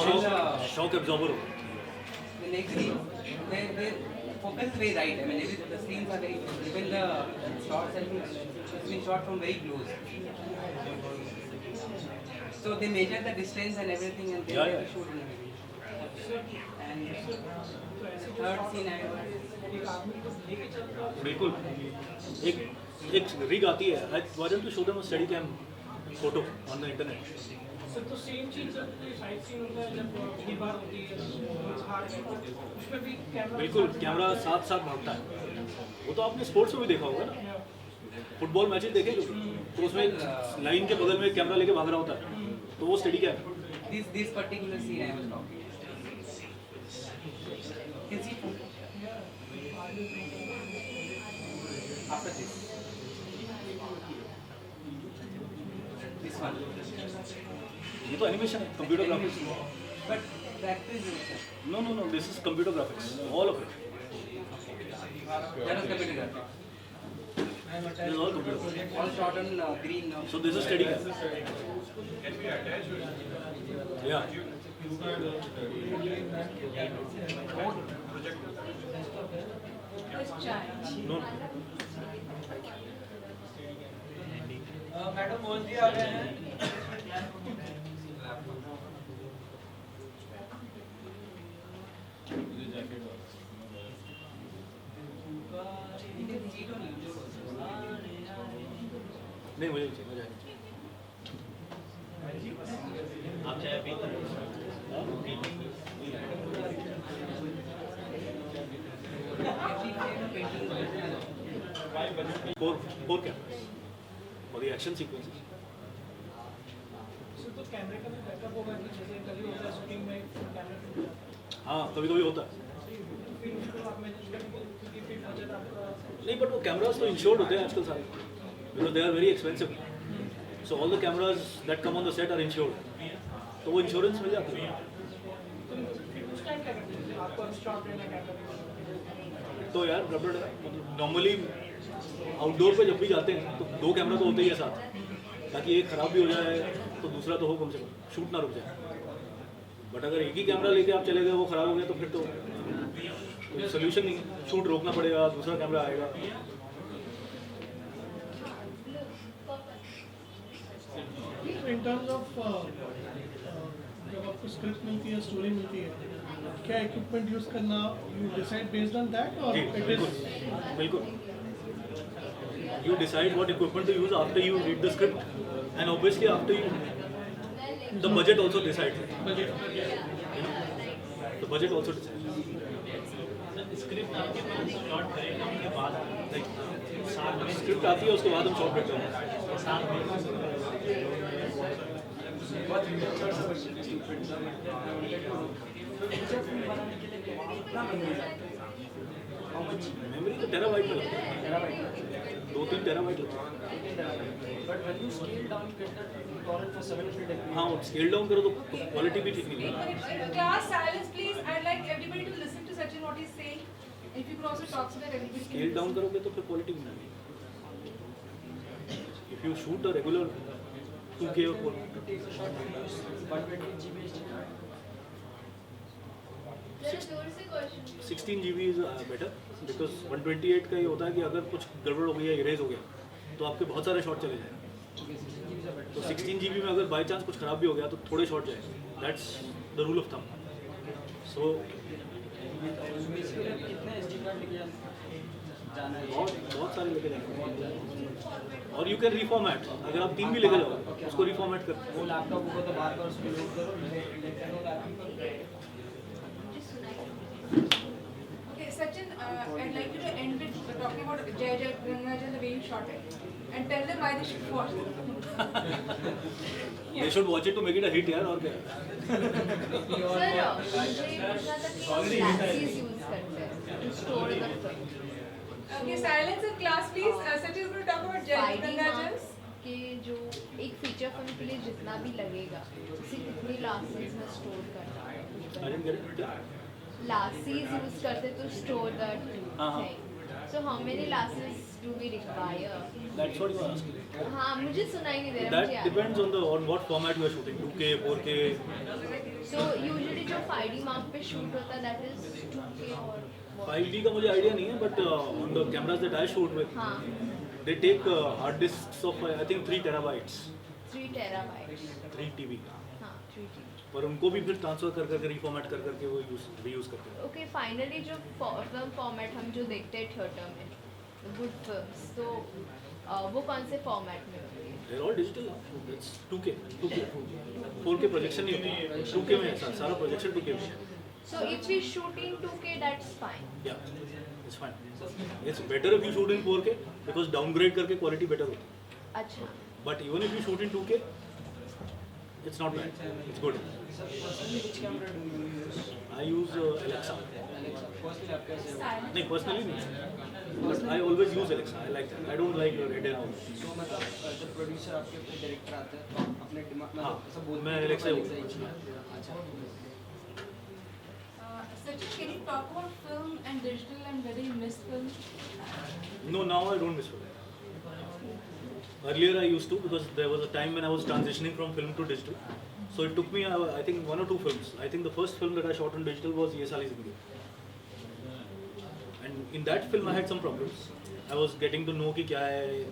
shock absorber हो. The next scene, they focus is very right. I mean, the scenes are very, even the shots have been shot from very close. So they measure the distance and everything, and they shoot and everything. And third scene, बिल्कुल. एक rig आती है. Why don't you show them a steady cam photo on the internet? Sir तो same चीज side scene होता है जब पहली बार होती है उसमें भी कैमरा बिल्कुल कैमरा साथ साथ भागता है. वो तो आपने स्पोर्ट्स में भी देखा होगा ना, फुटबॉल मैचेस देखे जो तो उसमें लाइन के बगल में एक कैमरा लेके भाग रहा होता है, तो वो स्टडी क्या है? This particular scene I was talking. Can see after this. This one. ये तो एनिमेशन है, computer graphics. But practice is No, this is computer graphics, all of it. that was computer graphics. This is all computer graphics. All shot on green. So this is steady cam. Can we attach it? Yeah. No. Madam Mohan ji आ गए हैं. नहीं मुझे चाहिए. आप चाय पीते हैं? Four cameras for the action sequences. तो कैमरे का भी बैकअप होगा कि जैसे कभी होता है शूटिंग में कैमरा टूट जाता है. हाँ कभी कभी होता है. फिर उसको आप मैनेज करेंगे क्योंकि फिर बजट आपका नहीं बट वो कैमरास तो इंश्योर्ड होते हैं आजकल सारे, because they are very expensive. So all the cameras that come on the set are insured, तो वो इंश्योरेंस मिल जाती है. उस टाइम क्या करते हैं आपको शॉट लेना कैमरा. तो यार गड़बड़ नॉर्मली आउटडोर पे जब भी जाते हैं तो 2 कैमरा तो होते ही है साथ, ताकि एक ख़राब भी हो जाए तो दूसरा तो हो, कम से कम शूट ना रुक जाए. बट अगर एक ही कैमरा लेके आप चले गए, वो ख़राब हो गया, तो फिर तो कोई सोल्यूशन नहीं. शूट रोकना पड़ेगा, दूसरा कैमरा आएगा. In terms of जब आपको स्क्रिप्ट मिलती है, स्टोरी मिलती है, क्या इक्विपमेंट यूज करना, you decide based on that और इट इज बिल्कुल. You decide what equipment to use after you read the script, and obviously after you, the budget also decides. The budget also decides. Script आपके पास shot करेगा उनके बाद script आती है, उसके बाद हम शॉट करते हैं. मेमोरी तो टेराबाइट में लगता है, 2-3 टेराबाइट लगता है. हाँ स्केल डाउन करो तो क्वालिटी भी ठीक नहीं है. Class silence please. I'd like everybody to listen to Sachin what he's saying. If you could also talk so that everybody can scale down करोगे तो फिर क्वालिटी भी नहीं. If you shoot a regular 2K or 4K, 16 GB is better, because 128 का ये होता है कि अगर कुछ गड़बड़ हो गई या इरेज हो गया तो आपके बहुत सारे शॉट चले जाएंगे. तो 16 GB में अगर बाई चांस कुछ खराब भी हो गया तो थोड़े शॉट जाएंगे. That's the rule of thumb. So बहुत सारे लेके जाएंगे. और यू कैन रिफॉर्मेट, अगर आप 3 भी लेके जाओ उसको रिफॉर्मेट कर. वो लैपटॉप होगा तो बार बार उसको लोड करो. Okay, Sachin, I'd like you to end with talking about Jai Jai Gangajan, the way you shot it, and tell them why they should watch it. They should watch it to make it a hit, यार. और क्या. Okay, silence in class, please. Sachin is going to talk about Jai Jai Gangajan. कि जो एक feature film के लिए जितना भी लगेगा उसे कितनी लासेस में स्टोर करना है. Lasses use करते तो store that thing. So how many lasses do we require? That's what you are asking. हाँ मुझे सुनाई नहीं दे रहा. That depends on what format you are shooting. 2K, 4K. So usually जो 5D mark पे shoot होता है that is 2K or what? 5D का मुझे आइडिया नहीं है, but on the cameras that I shoot with, हाँ. they take hard disks of I think 3 terabytes. 3 terabytes. 3 TB. हाँ 3 TB. पर उनको भी फिर ट्रांसफर कर करके रिफॉर्मेट कर करके वो रीयूज करते हैं. Okay, finally जो film format हम जो देखते हैं थिएटर में, good films, तो वो कौन से format में होती है? They're all digital now. It's 2K. 4K projection नहीं होती. 2K में है सारा projection 2K में. So if we shoot in 2K, that's fine. Yeah, it's fine. It's better if you shoot in 4K because downgrade करके quality better होती है. अच्छा. But even if you shoot in 2K, it's not bad. It's good. Sir, personally, which camera do you use? I use Alexa. Alexa. Personally, आप कैसे हो? नहीं, personally नहीं. But I always use Alexa. I like that. I don't like Red and all. So मतलब जब producer आपके अपने director आते हैं तो आप अपने दिमाग में हाँ, ऐसा बोलते मैं हैं कि Alexa ही Alexa बोलता हूँ. अच्छा. Sachin, can you talk about film and digital and whether you miss film? No, now I don't miss film. Earlier I used to, because there was a time when I was transitioning from film to digital. So it took me, I think, 1 or 2 films. I think the first film that I shot on digital was Ye Saali Zindagi. And in that film I had some problems. I was getting to know ki kya hai,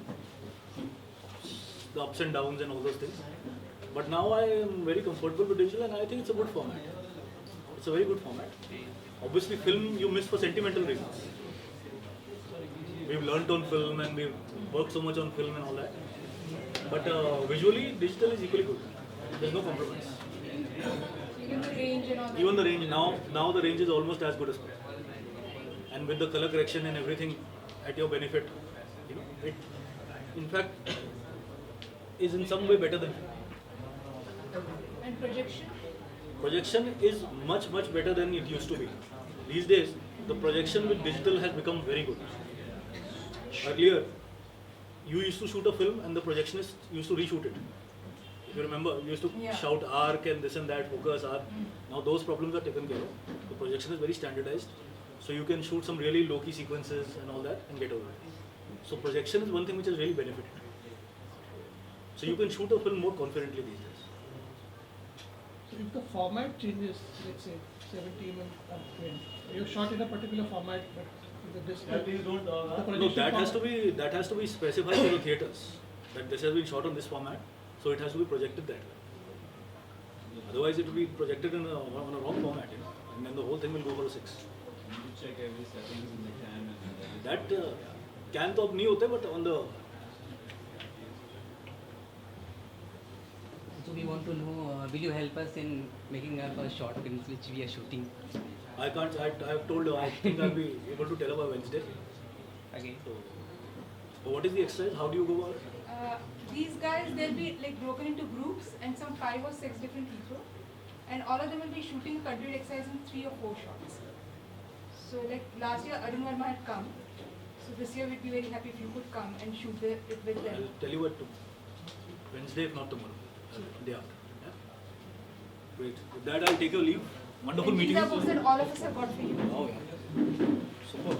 the ups and downs and all those things. But now I am very comfortable with digital and I think it's a good format. It's a very good format. Obviously film you miss for sentimental reasons. We've learnt on film and we've worked so much on film and all that. But visually, digital is equally good. There's no compromise. Even the range and all that. Even the range, now the range is almost as good as film. And with the color correction and everything at your benefit, you know, it in fact is in some way better than film. And projection? Projection is much better than it used to be. These days, the projection with digital has become very good. Earlier, you used to shoot a film and the projectionist used to reshoot it. If you remember, you used to shout arc and this and that, focus, arc. Now those problems are taken care of. The projection is very standardized. So you can shoot some really low-key sequences and all that and get over it. So projection is one thing which has really benefited. So you can shoot a film more confidently these days. So if the format changes, let's say 17 and 20, you shot in a particular format, but the display, Please don't the No, projection that has to be specified to the theatres that this has been shot on this format, so it has to be projected that way. Otherwise, it will be projected on a wrong format, you know, and then the whole thing will go for a 6. You check every settings in the cam and That can तो अब नहीं होते, but on the So we want to know, will you help us in making up a short films which we are shooting? I can't. I have told. I think I'll be able to tell by Wednesday. Okay. So what is the exercise? How do you go about it? These guys, they'll be like broken into groups and some 5 or 6 different people, and all of them will be shooting a controlled exercise in 3 or 4 shots. So like last year Arun Verma had come, so this year we'd be very happy if you could come and shoot it with them. I'll tell you what. Wednesday, if not tomorrow, day after. Yeah? Great. With that, I'll take your leave. Wonderful And meeting these are you. books that all of us have got for you. Oh yeah. Super.